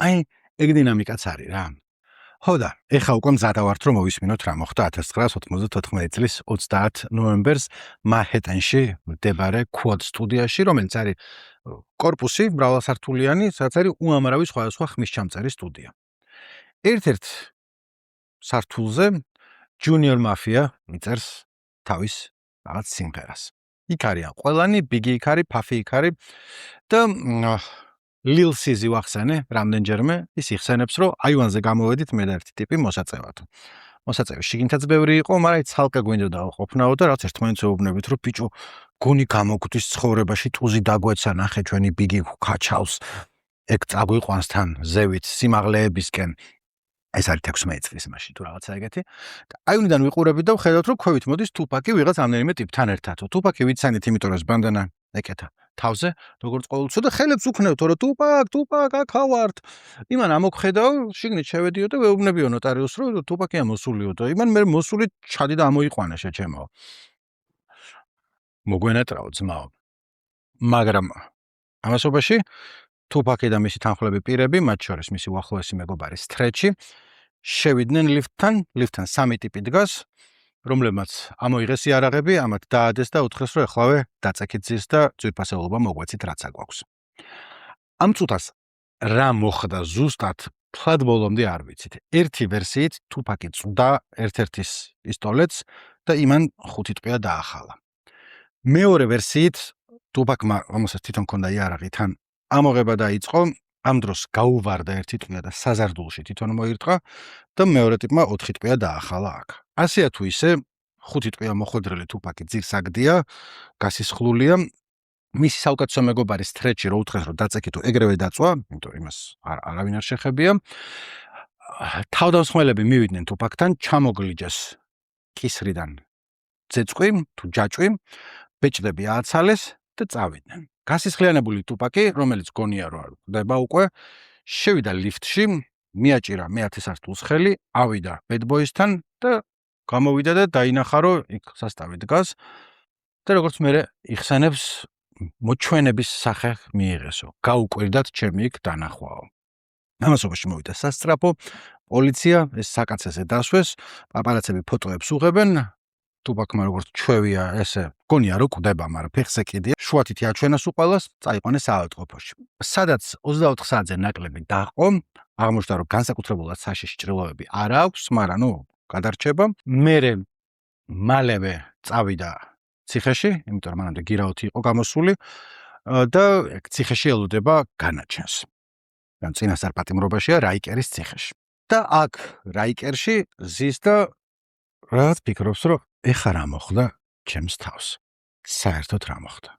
აი ეგ დინამიკაც არის რა. ხო და ეხა უკვე მზადა ვართ, რომ მოვისმინოთ რა მოხდა 1994 წლის 30 ნოემბერს მანჰეტენში მდებარე Quad სტუდიაში, რომელიც არის კორპუსი მრავალსართულიანი, სადაც არის უამრავი სხვადასხვა ხმისჩამწერი სტუდია. ერთ-ერთ სართულზე Junior Mafia მიწერს თავის რაღაც სიმღერას. იქ არიან ყველანი, Biggie იქ არის, Puffy იქ არის და Lil Sizzy ვახსენე რამდენჯერმე ის იხსენებს, რომ აივანზე გამოვედით მე და ერთი ტიპი მოსაწევად. მოსაწევი შიგნითაც ბევრი იყო, მაგრამ ცალკე გვინდოდა ყოფნაო და რაც ერთმანეთს ეუბნებით, რომ ბიჭო, გონი გამოგვდის ცხოვრებაში ტუზი დაგვეცა, ნახე ჩვენი Biggie ქაჩავს. ეგ წაგვიყვანს თან ზევით სიმაღლეებისკენ. ეს არის 16 წლის მაშინ თუ რაღაცა ეგეთი. და აი უნდან ვიყურებით და ვხედავთ, რომ ქვევით მოდის თუპაკი ვიღაც ამდენიმე ტიპთან ერთად. თუპაკი ვიცანით, იმიტომ რომ ბანდანა ეკეთა თავზე, როგორც ყოველთვის და ხელებს უქნევთ, რომ თუპაკ აქ ავართ. იმან ამოგხედავ, შიგნით შევედიო და ვეუბნებიო ნოტარიუსს, რომ თუპაკია მოსულიო და იმან მე მოსული ჩადი და ამოიყვანა შეჩემო. მოგვენატრაო ძმაო. მაგრამ ამასობაში თუპაკი და მისი თანხლები პირები, მათ შორის მისი უახლოესი მეგობარი სტრეჩი, შევიდნენ ლიფტთან სამი ტიპი დგას, რომლებმაც ამოიღეს იარაღები, ამათ დაადეს და უთხრეს, რომ ეხლავე დაწექით ძირს და ძვირფასეულობა მოგვეცით, რაც აგვაქვს. ამ წუთას რა მოხდა ზუსტად ფლად ბოლომდე არ ვიცით. ერთი ვერსიით თუპაკი წვდა ერთ-ერთის პისტოლეტს და იმან 5 ტყვია დაახალა. მეორე ვერსიით თუპაკმა, რომელსაც თვითონ ჰქონდა იარაღი, თან ამოღება დაიწყო, ამ დროს გაუვარდა ერთი ტყვია და საზარდულში თვითონ მოირტყა და მეორე ტიპმა 4 ტყვია დაახალა აქ. ასეა თუ ისე 5 ტყვია მოხვედრილი თუპაკი ძირს აგდია, გასისხლულია. მისი საუკეთესო მეგობარი სტრეჩი რო უთხრეს, რომ დაწექითო, ეგრევე დაწვა, იმიტომ იმას არავინ არ შეხებია. თავდამსხმელები მივიდნენ თუპაკთან, ჩამოგლიჯეს კისრიდან ძეწყვი თუ ჯაჭვი, ბეჭდები ააცალეს და წავიდნენ. გასისხლიანებული თუპაკი, რომელიც გონია რომ არ ყვდება უკვე, შევიდა ლიფტში, მიაჭირა მე-10 სართულს ხელი, ავიდა Bad Boys-თან და გამოვიდა და დაინახა, რომ იქ სასტავი დგას და როგორც მე იხსენებს, მოჩვენების სახე მიიღესო. გაუკვირდათ ჩემი იქ დანახვაო. ამასობაში მოვიდა სასწრაფო, პოლიცია ეს საკაცზე დასვეს, პაპარაცები ფოტოებს უღებენ. თუპაკმა როგორც ჩვევია, ესე გონია რომ ყვდება, მაგრამ ფეხზე კიდია. შუათითი აჩვენას უყალას, წაიყვანეს საავადმყოფოში. სადაც 24 საათზე ნაკლები დაყო, აღმოჩნდა რომ განსაკუთრებულად საშიში ჭრილობები არ აქვს, მაგრამ გადარჩება. მერე მალევე წავიდა ციხეში, იმიტომ რომ მანამდე გირაოთი იყო გამოსული და ციხეში ელოდება განაჩენს. ან წინასწარ პატიმრობაშია რაიკერის ციხეში. და აქ რაიკერში ზის და რაც ფიქრობს, რომ ეხა რა მოხდა ჩემს თავს. საერთოდ რა მოხდა.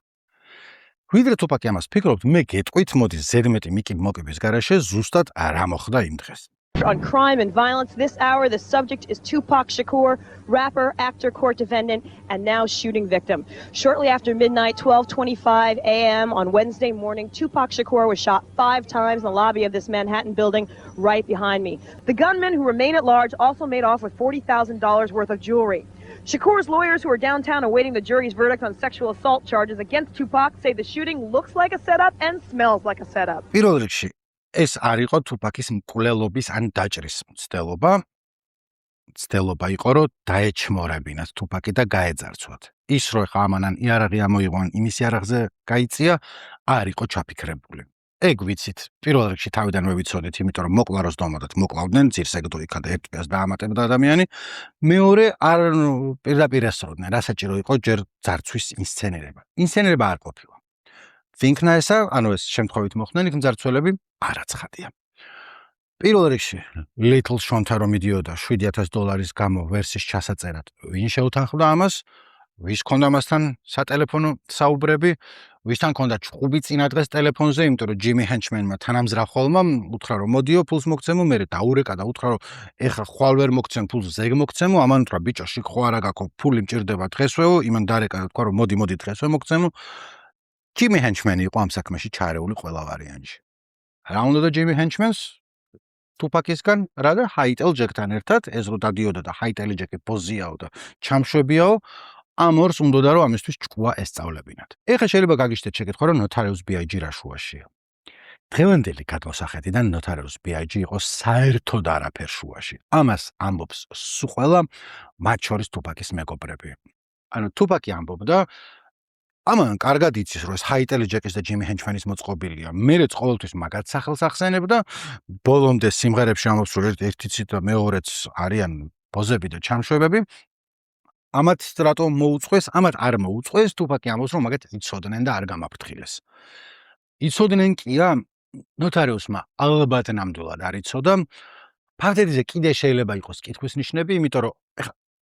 ვიდრე თუპაკი ამას ფიქრობთ, მე გეტყვით, მოდი ზედმეტი მიკი მოკების გარაშე ზუსტად რა მოხდა იმ დღეს. On crime and violence this hour, the subject is Tupac Shakur, rapper, actor, court defendant, and now shooting victim. Shortly after midnight, 12:25 a.m. on Wednesday morning, Tupac Shakur was shot 5 times in the lobby of this Manhattan building right behind me. The gunmen who remain at large also made off with $40,000 worth of jewelry. Shakur's lawyers who are downtown awaiting the jury's verdict on sexual assault charges against Tupac say the shooting looks like a setup and smells like a setup. პირველ რიგში ეს არ იყო თუპაკის მკვლელობის ან დაჭრის მცდელობა. მცდელობა იყო, რომ დაეჩმორებინათ თუპაკი და გაეძარცვათ. ის რო ხა ამან იარაღი ამოიღონ, იმის იარაღზე გაიწია, არ იყო ჩაფიქრებული. ეგ ვიცით, პირველ რიგში თავიდანვე ვიცოდით, იმიტომ რომ მოკლა როს დავმოდათ, მოკლავდნენ, ძირსეგდო იქა და ერთ პირას დაამატებდა ადამიანი. მეორე არ პირდაპირ ესწროდნენ, რა საჭირო იყო ჯერ ძარცვის ინსცენირება. ინსცენირება არ ყოფილა. ვინქნა ესა, ანუ ეს შემთხვევით მოხდნენ იქ მძარცველები, არაცხადია. პირველ რიგში, Little Shonta რომ მიდიოდა $7,000 გამო ვერსის ჩასაწერად, ვინ შეუთანხმდა ამას? ვის ქონდა მასთან სატელეფონო საუბრები, ვისთან ქონდა ჭყუბი წინა დღეს ტელეფონზე, იმიტომ რომ Jimmy Henchman-მა თანამზრახველმა უთხრა რომ მოდიო ფულს მოგცემო, მე დაურეკა და უთხრა რომ ეხლა ხვალ ვერ მოგცემ ფულს ზეგ მოგცემო, ამან უთხრა ბიჭო შიგ ხო არა გაქო, ფული მჭირდება დღესვეო, იმან დარეკა და თქვა რომ მოდი დღესვე მოგცემო. Jimmy Henchman იყო ამ საქმეში ჩარეული ყველა ვარიანტში. რა უნდა Jimmy Henchman-ს? თუპაკისგან რა და ჰაიტელ ჯეკთან ერთად ეს რო დადიოდა და ჰაიტელი ჯეკი პოზიაო და ჩამშვებიაო ამ ორს უნდა რომ ამისთვის ჭკუა ესწავლებინათ. ეხლა შეიძლება გაგიჩნდეთ შეკითხვა რომ Notorious B.I.G. რა შუაშია. დღევანდელი გადმოსახედიდან Notorious B.I.G. იყო საერთოდ არაფერ შუაში. ამას ამბობს სულ ყველა მათ შორის თუპაკის მეგობრები. ანუ თუპაკი ამბობდა ამან კარგად იცის რომ ეს ჰაიტელი ჯეკის და Jimmy Henchman-ის მოწყობილია. მეც ყოველთვის მაგათ სახელს ახსენებდა. ბოლომდე სიმღერებში ამბობს რომ ერთი ცით და მეორეც არიან პოზები და ჩამშვებები. ამათ რატო მოუწყვეს? ამათ არ მოუწყვეს, თუპაკი ამბობს რომ მაგათ იცოდნენ და არ გამაფრთხილეს. იცოდნენ კია Notorious-მა ალბათ ნამდვილად არ იცოდა. ფაქტებზე კიდე შეიძლება იყოს კითხვის ნიშნები, იმიტომ რომ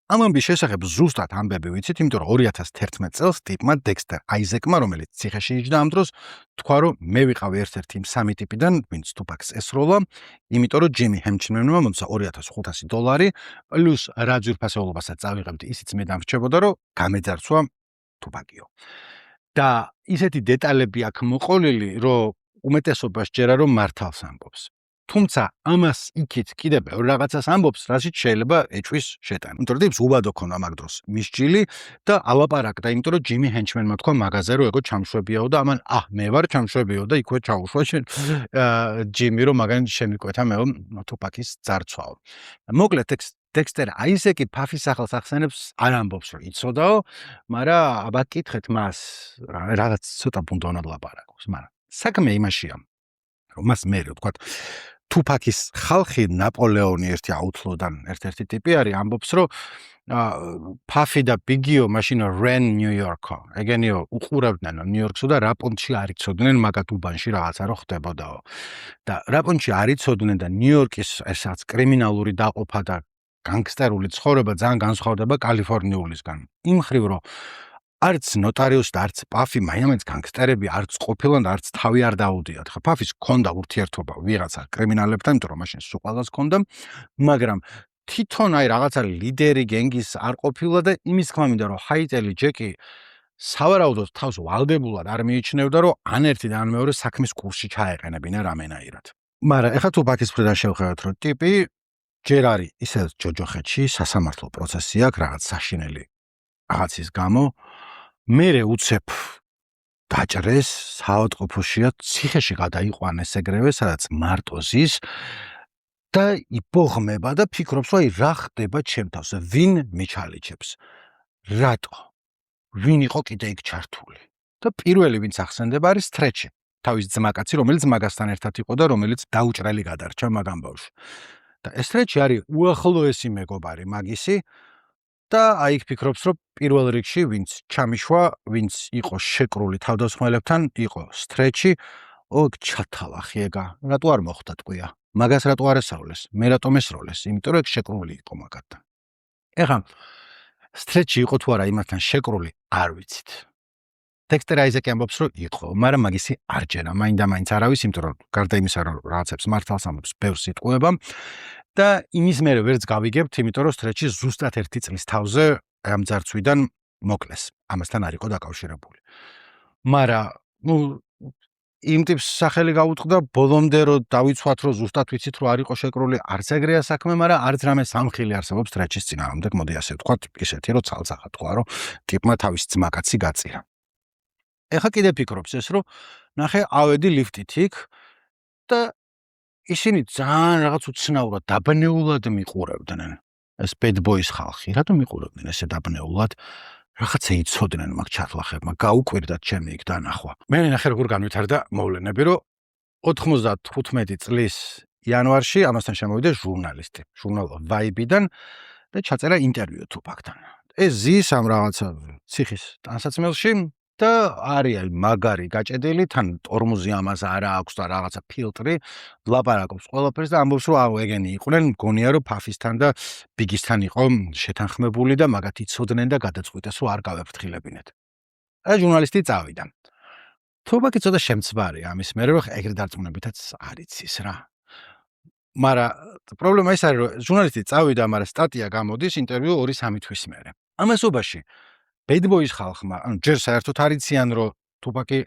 ამ ამბის შესახებ ზუსტად ამბები ვიცით, იმიტომ რომ 2011 წელს ტიპმა Dexter Isaac-მა, რომელიც ციხეში იჯდა ამ დროს, თქვა რომ მე ვიყავი ერთ-ერთი იმ სამი ტიპიდან, ვინც თუპაკს ესროლა, იმიტომ რომ Jimmy Henchman-მა მომცა $2,500 პლუს რა ძვირფასეულობასაც წავიღებდი, ისიც მე დამრჩებოდა, რომ გამეძარცვა თუპაკიო. და ისეთი დეტალები აქ მოყოლილი, რომ უმეტესობას ჯერა რომ მართალს ამბობს. თუმცა ამას იქით კიდე ბევრ რაღაცას ამბობს, რაშიც შეიძლება ეჭვის შეტანა. იმიტომ რომ უბადო ქონა მაგ დროს მის ჯილი და ალაპარაკდა, იმიტომ რომ Jimmy Henchman-მა თქვა მაგაზე რომ ეგო ჩამშვებიაო და ამან მე ვარ ჩამშვებიო და იქვე ჩაუშვა შენ Jimmy რომ მაგან შემიკვეთა მე თუპაკის ძარცვაო. მოკლედ Dexter Isaac-ი ფაფის სახელს ახსენებს, არ ამბობს რომ იცოდაო, მაგრამ აბა კითხეთ მას, რაღაც ცოტა ბუნდოვნად ლაპარაკობს, მაგრამ საქმე იმაშია, რომ მას მე ვთქვა თუპაკის ხალხი ნაპოლეონი ერთი აუთლოდან ერთ-ერთი ტიპი არის, ამბობს რომ ფაფი და ბიგიო მაშინ ran New York-ო. ეგენიო უყურავდნენ ნიუ-იორკსო და რა პონტში არ იცოდნენ მაგათ უბანში რაღაცა რო ხდებოდაო. და რა პონტში არ იცოდნენ და ნიუ-იორკის ესაც კრიმინალური დაყოფა და განგსტერული ცხოვრება ძალიან განსხვავდება კალიფორნიულისგან. იმ ხრივ რომ არც Notorious და არც Puffy მაინც განგსტერები არც ყოფილან და არც თავი არ დაუდიათ. ხა Puffy-ს ჰქონდა ურთიერთობა ვიღაცა კრიმინალებთან, იმიტომ რომ მაშინ სულ ყველას ჰქონდა, მაგრამ თვითონ აი რაღაცა ლიდერი გენგის არ ყოფილა და იმის თქმა მინდა რომ ჰაიტელი ჯეკი სავარაუდოდ თავს ვალდებულად არ მიიჩნევდა რომ ან ერთი და ან მეორე საქმის კურსში ჩაეყენებინა რამენაირად. მაგრამ ეხლა თუპაკის მხრიდან შევხედოთ რომ ტიპი ჯერ არის ისე ჯოჯოხეთში სასამართლო პროცესი აქვს რაღაც საშინელი რაღაცის გამო მერე უცებ დაჭრეს საავადმყოფოშია ციხეში გადაიყვანეს ეგრევე სადაც მარტო ზის და იპოღმება და ფიქრობს რომ რა ხდება ჩემ თავს ვინ მიჩალიჩებს რატო ვინ იყო კიდე იქ ჩართული და პირველი ვინც ახსენდება არის სტრეჩი თავის ძმაკაცი რომელიც მაგასთან ერთად იყო და რომელიც დაუჭრელი გადარჩა მაგ ამბავში და ეს სტრეჩი არის უახლოესი მეგობარი მაგისი და აი იქ ფიქრობს რომ პირველ რიგში ვინც ჩამიშვა ვინც იყო შეკრული თავდასხმელებთან იყო სტრეჩი ოღ ჩათავახი ეგა რატო არ მოხდა ტყვია მაგას რატო არ ესავლეს მე რატომ ესროლეს იმიტომ რომ ეგ შეკრული იყო მაგათთან ეხლა სტრეჩი იყო თუ არა იმათთან შეკრული არ ვიცით Dexter Isaac ამბობს რომ იყო მაგრამ მაგისი არ ჯერა მაინდა-მაინც არავის იმიტომ რომ გარდა იმისა რომ რაღაცებს მართალს ამბობს ბევრს იტყუება და იმის მერე ვერც გავიგებთ იმიტომ რომ სტრეჩი ზუსტად 1 წლის თავზე ამ ძარცვიდან მოკლეს ამასთან არ იყო დაკავშირებული მაგრამ იმ ტიპს სახელი გაუწყდა ბოლომდე რომ დავიცვათ რომ ზუსტად ვიცით რომ არ იყო შეკრული არც ეგრეა საქმე, მაგრამ არც რამე სამხილი არსებობს ტრეჩის წინააღმდეგ, მოდი ასე ვთქვათ, ისეთი რომ ცალსახად თქვა რომ ტიპმა თავის ძმაკაცი გაწირა. ეხა კიდე ფიქრობს ეს რომ ნახე ავედი ლიფტით იქ და ისინი ძალიან რაღაც უცნაურად დაბნეულად მიყურებდნენ. ეს bad boys ხალხი, რატომ მიყურებდნენ ესე დაბნეულად? რაღაცა იცოდნენ მაგ ჩათლახებმა, გაუკვირდათ ჩემი იქ დანახვა. მე ნახე როგორ განვითარდა მოვლენები, რომ 95 წლის იანვარში ამასთან შემოვიდა ჟურნალისტი, ჟურნალ Vibe-დან და ჩაწერა ინტერვიუ Tupac-თან. ეს ზის ამ რაღაცა ციხის ტანსაცმელში და არის მაგარი გაჭედილი, თან ტორმუზი ამას არა აქვს და რაღაცა ფილტრი, ლაპარაკობს ყველაფერს და ამბობს რომ ეგენი იყვნენ, მგონია რომ Puffy-სთან და Biggie-სთან იყო შეთანხმებული და მაგათ იცოდნენ და გადაწყვიტეს რომ არ გავეფრთხილებინეთ. და ჟურნალისტი წავიდა. Tupac-ი ცოტა შემცვარია ამის მერე რომ ეგრე დარწმუნებითაც არ იცის რა. მაგრამ პრობლემა ის არის რომ ჟურნალისტი წავიდა, მაგრამ სტატია გამოდის ინტერვიუ 2-3 თვის მერე. ამასობაში Bad Boys ხალხმა, ანუ ჯერ საერთოდ არ იციან რომ Tupac-ი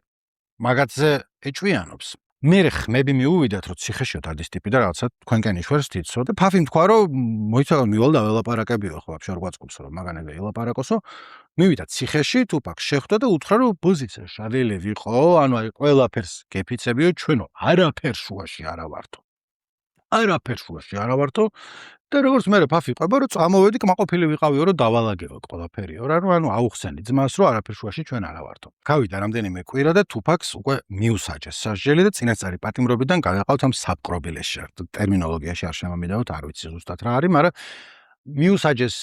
მაგათზე ეჭვიანობს. მერე ხმები მიუვიდათ რომ ციხეშიო დადის ტიპი და რაღაცა თქვენკენ იშვერს თიცო და Puffy თქვა რომ მოიცა მივალ და ველაპარაკებიო ხო ვაფშე არ გვაწყობს რომ მაგანები ელაპარაკოსო. მივიდა ციხეში, Tupac შეხვდა და უთხრა რომ ბუზიცა შადილი ვიყო, ანუ აი ყველაფერს გეფიცებიო ჩვენო, არაფერს შუაში არა ვართო. არაფერს შუაში არა ვართო და როგორც მე Puffy ყვება რომ წამოვედი კმაყოფილი ვიყავიო რომ დავალაგეო ყველაფერიო რა, რომ ანუ აუხსენი ძმას რომ არაფერს შუაში ჩვენ არა ვართო. გავიდა რამდენიმე კვირა და Tupac-ს უკვე მიუსაჯეს სასჯელი და წინასწარი პატიმრობიდან გადაყავთ ამ საბკრობილეში. ტერმინოლოგიაში არ შემამიდაოთ, არ ვიცი ზუსტად რა არის, მაგრამ მიუსაჯეს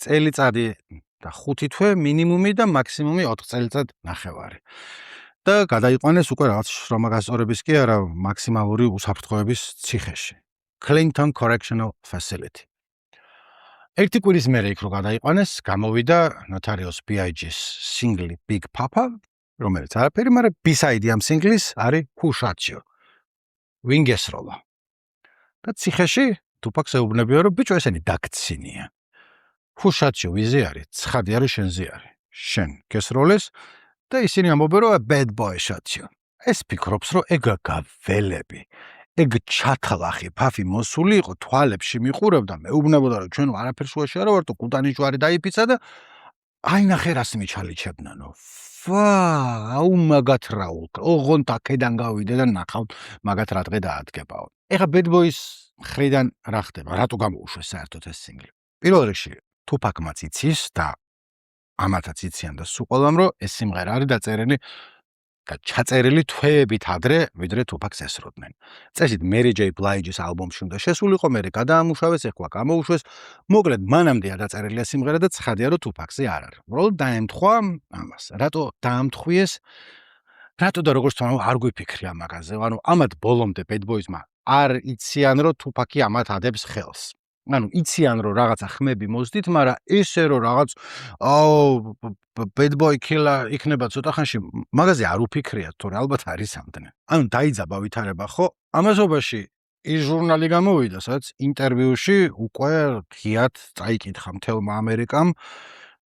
წელიწადი და 5 თვე მინიმუმი და მაქსიმუმი 4 წელიწად ნახევარი. და გადაიყვანეს უკვე რაღაც შრომაგასწორების კი არა მაქსიმალური უსაფრთხოების ციხეში. Clinton Correctional Facility. ერთი კვირის მერე იქ რო გადაიყვანეს, გამოვიდა Notorious B.I.G-ს სინგლი Big Papa, რომელიც არაფერი, მაგრამ B-side ამ სინგლის არის Hushacho. ვინგესროლა. და ციხეში Tupac-ს ეუბნებიო რომ ბიჭო ესენი დაქცინია. Hushacho ვიზე არის? ცხადი არის შენზე არის. შენ გესროლეს და ისინი ამბობენ რომ bad boy shot-ო. ეს ფიქრობს რომ ეგ გაველები. ეგ ჩათლახი Puffy მოსული იყო თვალებში მიყურებდა, მეუბნებოდა რომ ჩვენ არაფერს შუაში არა ვართ, კუტანი ჯვარი დაიფიცა და აი ნახე რას მიჩალიჩებნანო. აუ მაგათ რა ოღონდ აქედან გავიდე და ნახავთ მაგათ რა დღე დაადგებაო. ეხა Bad Boys მხრიდან რა ხდება? რატო გამოუშვეს საერთოდ ეს სინგლი? პირველ რიგში Tupac-მაც იცის და ამათაც იციან და სულ ყველამ რომ ეს სიმღერა არის დაწერილი და ჩაწერილი თვეებით ადრე, ვიდრე Tupac-ს ესროდნენ. წესით Mary J. Blige-ის ალბომში უნდა შესულიყო, მერე გადაამუშავეს, ეხლა გამოუშვეს. მოკლედ მანამდეა დაწერილი სიმღერა და ცხადია რომ Tupac-ზე არ არის. უბრალოდ დაემთხვა ამას. რატო დაამთხვიეს? რატო და როგორც თქმა უნდა არ გვიფიქრია მაგაზე. ანუ ამათ ბოლომდე Bad Boys-მა არ იციან რომ Tupac-ი ამათ ადებს ხელს. ანუ იციან რომ რაღაცა ხმები მოსდით, მაგრამ ისე რომ რაღაც bad boy killer იქნება ცოტა ხანში, მაგაზე არ უფიქრიათ, თორე ალბათ არის ამდენ. ანუ დაიძაბა ვითარება, ხო? ამასობაში ის ჟურნალი გამოვიდა, სადაც ინტერვიუში უკვე ღიად წაიკითხა მთელმა ამერიკამ,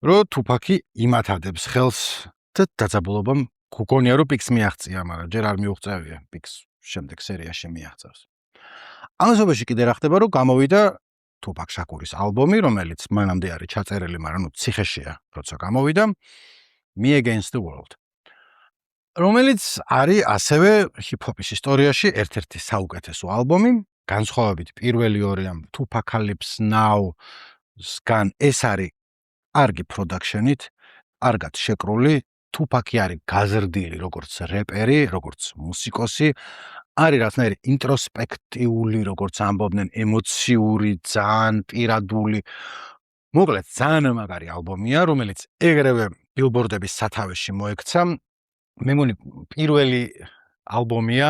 რომ Tupac-ი იმათ ადებს ხელს და დაძაბულობამ გგონია რომ Pix მიაღწია, მაგრამ ჯერ არ მიუღწევია, Pix შემდეგ სერიაში მიაღწევს. ამასობაში კიდე რა ხდება, რომ გამოვიდა Tupac Shakur-ის ალბომი, რომელიც მანამდე არის ჩაწერილი, მაგრამ ნუ ციხეშია, როცა გამოვიდა, Me Against the World. რომელიც არის ასევე ჰიპ-ჰოპის ისტორიაში ერთ-ერთი საუკეთესო ალბომი, განსხვავებით პირველი ორი ამ Tupacalypse Now-სგან ეს არის კარგი პროდაქშენით, კარგად შეკრული, Tupac-ი არის გაზრდილი როგორც რეპერი, როგორც მუსიკოსი, არის რაღაცნაირი ინტროსპექტიული, როგორც ამბობდნენ, ემოციური, ძალიან პირადული. მოკლედ, ძალიან მაგარი ალბომია, რომელიც ეგრევე ბილბორდების სათავეში მოექცა. მე მგონი პირველი ალბომია,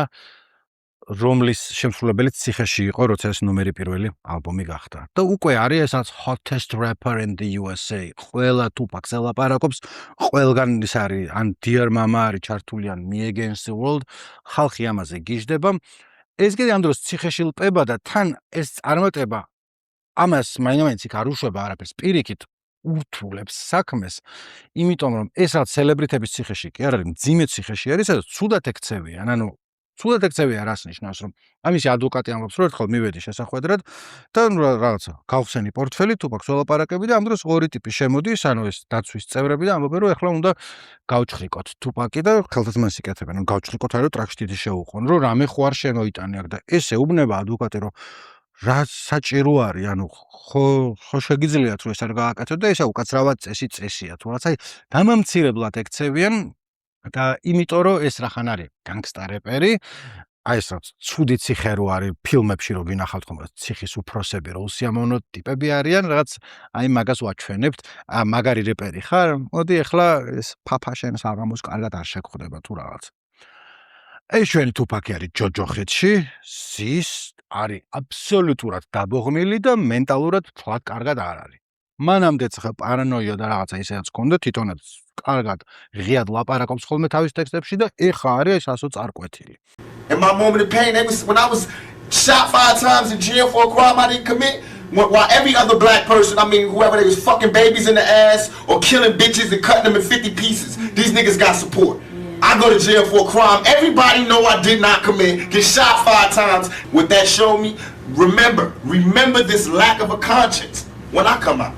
რომლის შემსრულებელი ციხეში იყო, როცა ეს ნომერი პირველი ალბომი გახდა. და უკვე არის ესაც hottest rapper in the USA. ყველა Tupac-ს ელაპარაკობს, ყველგან ის არის, ან Dear Mama არის ჩართული, ან Me Against the World, ხალხი ამაზე გიждდება. ეს კიდე ამ დროს ციხეში ლპება და თან ეს წარმატება ამას მაინც იქ არ უშვება არაფერს. პირიქით, ურთულებს საქმეს, იმიტომ რომ ეს რაც სელებრიტების ციხეში კი არ არის, მძიმე ციხეში არის, სადაც ცუდად ეკცევიან, ანუ ცუდად ეკცევიან რას ნიშნავს, რომ ამისი ადვოკატი ამბობს, რომ ერთხელ მივედი შესახვედრად და რაღაცა გავხსენი პორტფელი, თუფაქს ველაპარაკები და ამ დროს ორი ტიპი შემოდის, ანუ ეს დაცვის წევრები და ამბობენ, რომ ეხლა უნდა გავჩხრიკოთ თუფაკი და ხელთათმანს იკეთებენ, რომ გავჩხრიკოთ, არა ტრაქშტიდი შეუყონ, რომ რამე ხო არ შემოიტანე აქ და ეს ეუბნება ადვოკატი, რომ რა საჭირო არის, ანუ ხო შეგიძლიათ რომ ეს არ გააკეთოთ და ესა უკაცრავად წესია თუ რაღაცა დამამცირებლად ეკცევიან და იმიტომ რომ ეს რახან არის განგსტა რეპერი, აი ეს რაც ცუდი ციხე რო არის ფილმებში რო გინახავთ ხომ ციხის უფროსები რო უსიამოვნო ტიპები არიან, რაღაც აი მაგას ვაჩვენებთ, მაგარი რეპერი ხარ, მოდი ახლა ეს ფაფაშენს აღამოს კარგად არ შეგხვდება თუ რაღაც. ეს ჩვენი თუფაკი არის ჯოჯოხეთში, ზის არის აბსოლუტურად დაბოღმილი და მენტალურად თლად კარგად არ არის. მანამდე ხა პარანოია და რაღაცა ისეაც გქონდა, თვითონაც კარგად ღიად ლაპარაკობს ხოლმე თავის ტექსტებში და ეხა არის ასო წარკვეთილი. In my moment of pain, when I was shot 5 times in jail for a crime I didn't commit, while every other black person, I mean whoever, they was fucking babies in the ass or killing bitches and cutting them in 50 pieces. These niggas got support. I go to jail for a crime everybody know I did not commit, get shot 5 times. What that showed me, remember this lack of a conscience when I come out.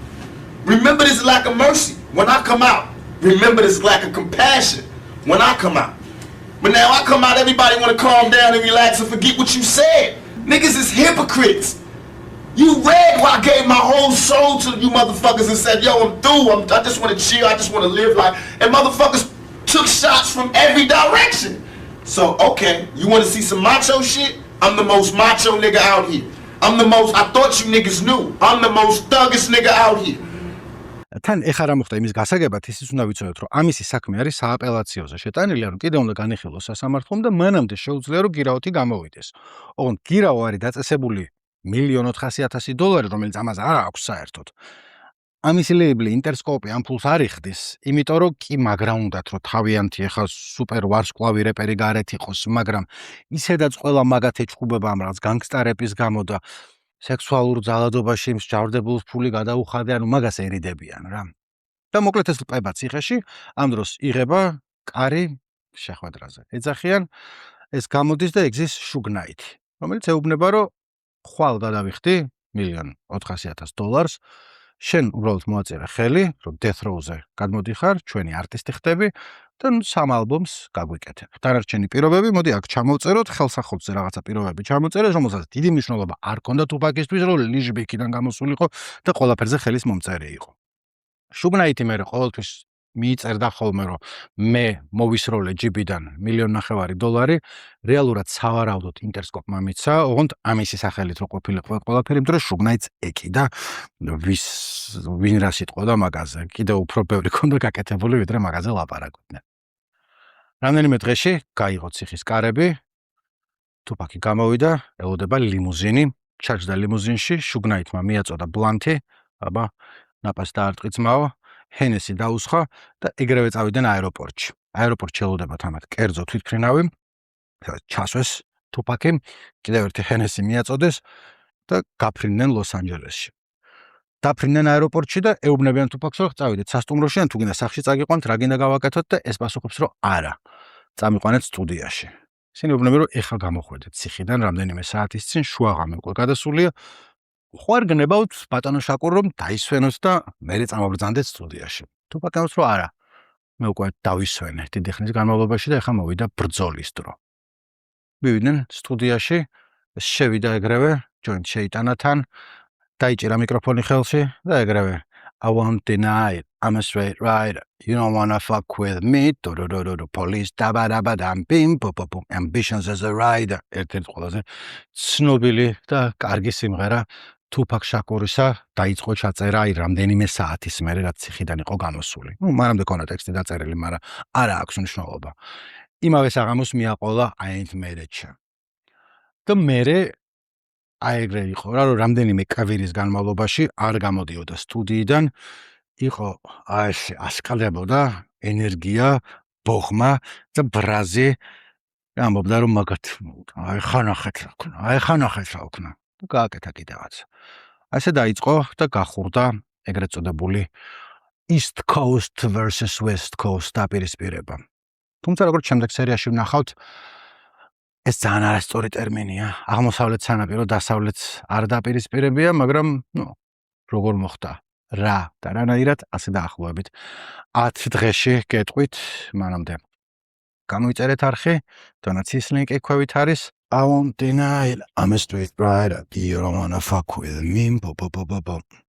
Remember this lack of mercy when I come out. Remember this lack of compassion when I come out. But now I come out, everybody want to calm down and relax and forget what you said. Niggas is hypocrites. You read why I gave my whole soul to you motherfuckers and said, yo, I'm through. I just want to chill. I just want to live life. And motherfuckers took shots from every direction. So, okay, you want to see some macho shit? I'm the most macho nigga out here. I thought you niggas knew. I'm the most thuggish nigga out here. თან ეხლა რა მოხდა იმის გასაგებად, ისიც უნდა ვიცოდეთ, რომ ამისი საქმე არის სააპელაციოზე შეტანილი, ანუ კიდევ უნდა განიხილოს სასამართლომ და მანამდე შეუძლია რომ გირაოთი გამოვიდეს. ოღონდ გირაო არის დაწესებული $1,400,000, რომელიც ამაზე არ აქვს საერთოდ. ამისი ლეიბლი ინტერსკოპი ამ ფულს არ იხდის, იმიტომ რომ კი მაგრა უნდათ რომ თავიანთი ეხლა სუპერ ვარსკვლავი რეპერი გარეთ იყოს, მაგრამ ისედაც ყველა მაგათ ეჭუბება ამ რაღაც განგსტა რეპის გამო და სექსუალურ ძალადობაში მსჯავრდებულს ფული გადაუხადე, ანუ მაგას ერიდებიან რა. და მოკლედ ეს ყება ციხეში, ამ დროს იღება კარი შეხვედრაზე. ეძახიან, ეს გამოდის და ეგზის შუგნაითი, რომელიც ეუბნება, რომ ხვალ გადავიხდი $1,400,000, შენ უბრალოდ მოაწერე ხელი, რომ death row-ზე გადმოდიხარ, ჩვენი არტისტი ხდები და სამ ალბომს გაგვიკეთებ. დანარჩენი პირობები, მოდი აქ ჩამოვწეროთ, ხელსაყრელზე რაღაცა პირობები ჩამოწერე, რომელსაც დიდი მნიშვნელობა არ ჰქონდა თუფაკისთვის, რომ ლიჟბეკიდან გამოსულიყო და ყველაფერზე ხელის მომწერი იყო. შუგნაითი მერე ყოველთვის მიიწერდა ხოლმე, რომ მე მოვისროლე ჯიბიდან $1,500,000, რეალურად სავარაუდოდ ინტერსკოპმა მიცა, ოღონდ ამისი სახელით რო ყოფილიყო ყველაფერი, იმიტომ რომ შუგნაითს ეკიდა ვინ რა სიტყოდა მაგაზე, კიდევ უფრო ბევრი ქონდა გაკეთებული, ვიდრე მაგაზე ლაპარაკობდნენ. რამდენიმე დღეში გაიღო ციხის კარები, თუფაკი გამოვიდა, ელოდება ლიმუზინი, ჩაჯდა ლიმუზინში, შუგნაითმა მიაწოდა ბლანთი, აბა ნაპას დაარტყი ძმაო, ჰენესი დაუსხა და ეგრევე წავიდნენ აეროპორტში. აეროპორტში ელოდება თამათ კერძო თვითმფრინავი, ჩასვეს თუფაკი, კიდევ ერთი ჰენესი მიაწოდეს და გაფრინდნენ ლოს-ანჯელესში. დაფრინდნენ აეროპორტში და ეუბნებიან თუფაკს, რომ წავიდეთ სასტუმროში, ან თუ გინდა სახლში წაგიყვანთ, რა გინდა გავაკეთოთ და ეს პასუხობს, რომ არა. წამიყვანეთ სტუდიაში. ისინი ეუბნებიან, რომ ეხლა გამოხვედეთ ციხიდან, რამდენიმე საათის წინ შუაღამე უკვე გადასულია. ხო არ გნებავთ ბატონო შაკურ, რომ დაისვენოთ და მერე წამობრძანდეთ სტუდიაში. თუფაკი ამბობს, რომ არა. მე უკვე დავისვენე დიდი ხნის განმავლობაში და ეხლა მოვიდა ბრძოლის დრო. მივიდნენ სტუდიაში, შევიდა ეგრევე, ჯოინტ შეიტანა თან, დაიჭირა მიკროფონი ხელში და ეგრევე I won't deny it, I'm a straight rider, you don't wanna fuck with me, police dabadabadam bim pum ambitions as a rider. ერთ-ერთი ყველაზე ცნობილი და კარგი სიმღერა თუფაკ შაკურისა დაიწყო ჩაწერა აი რამდენიმე საათის მერე რაც ციხიდან იყო გამოსული. ნუ მანამდე ქონა ტექსტი დაწერილი, მაგრამ არა აქვს მნიშვნელობა. იმავე საღამოს მიაყოლა I ain't made it. და მერე აეგრე იყო რა, რომ რამდენიმე კვირის განმავლობაში არ გამოდიოდა სტუდიიდან, იყო აი ასკალებოდა ენერგია, ბოხმა და ბრაზი, ამბობდა რომ მაგათ აი ხანახეთ რა ვქნა და გააკეთა კიდევაც. ასე დაიწყო და გახურდა ეგრეთ წოდებული East Coast versus West Coast დაპირისპირება. თუმცა როგორც შემდეგ სერიაში ვნახავთ, ეს ძალიან არასწორი ტერმინია. აღმოსავლეთ სანაპირო დასავლეთს არ დაპირისპირებია, მაგრამ, როგორ მოხდა? რა და რანაირად ასე დაახლოებით 10 დღეში გეტყვით მანამდე. გამოიწერეთ არხი, დონაციის ლინკი ქვევით არის. I won't deny it, I'm a straight rider, you don't wanna fuck with me,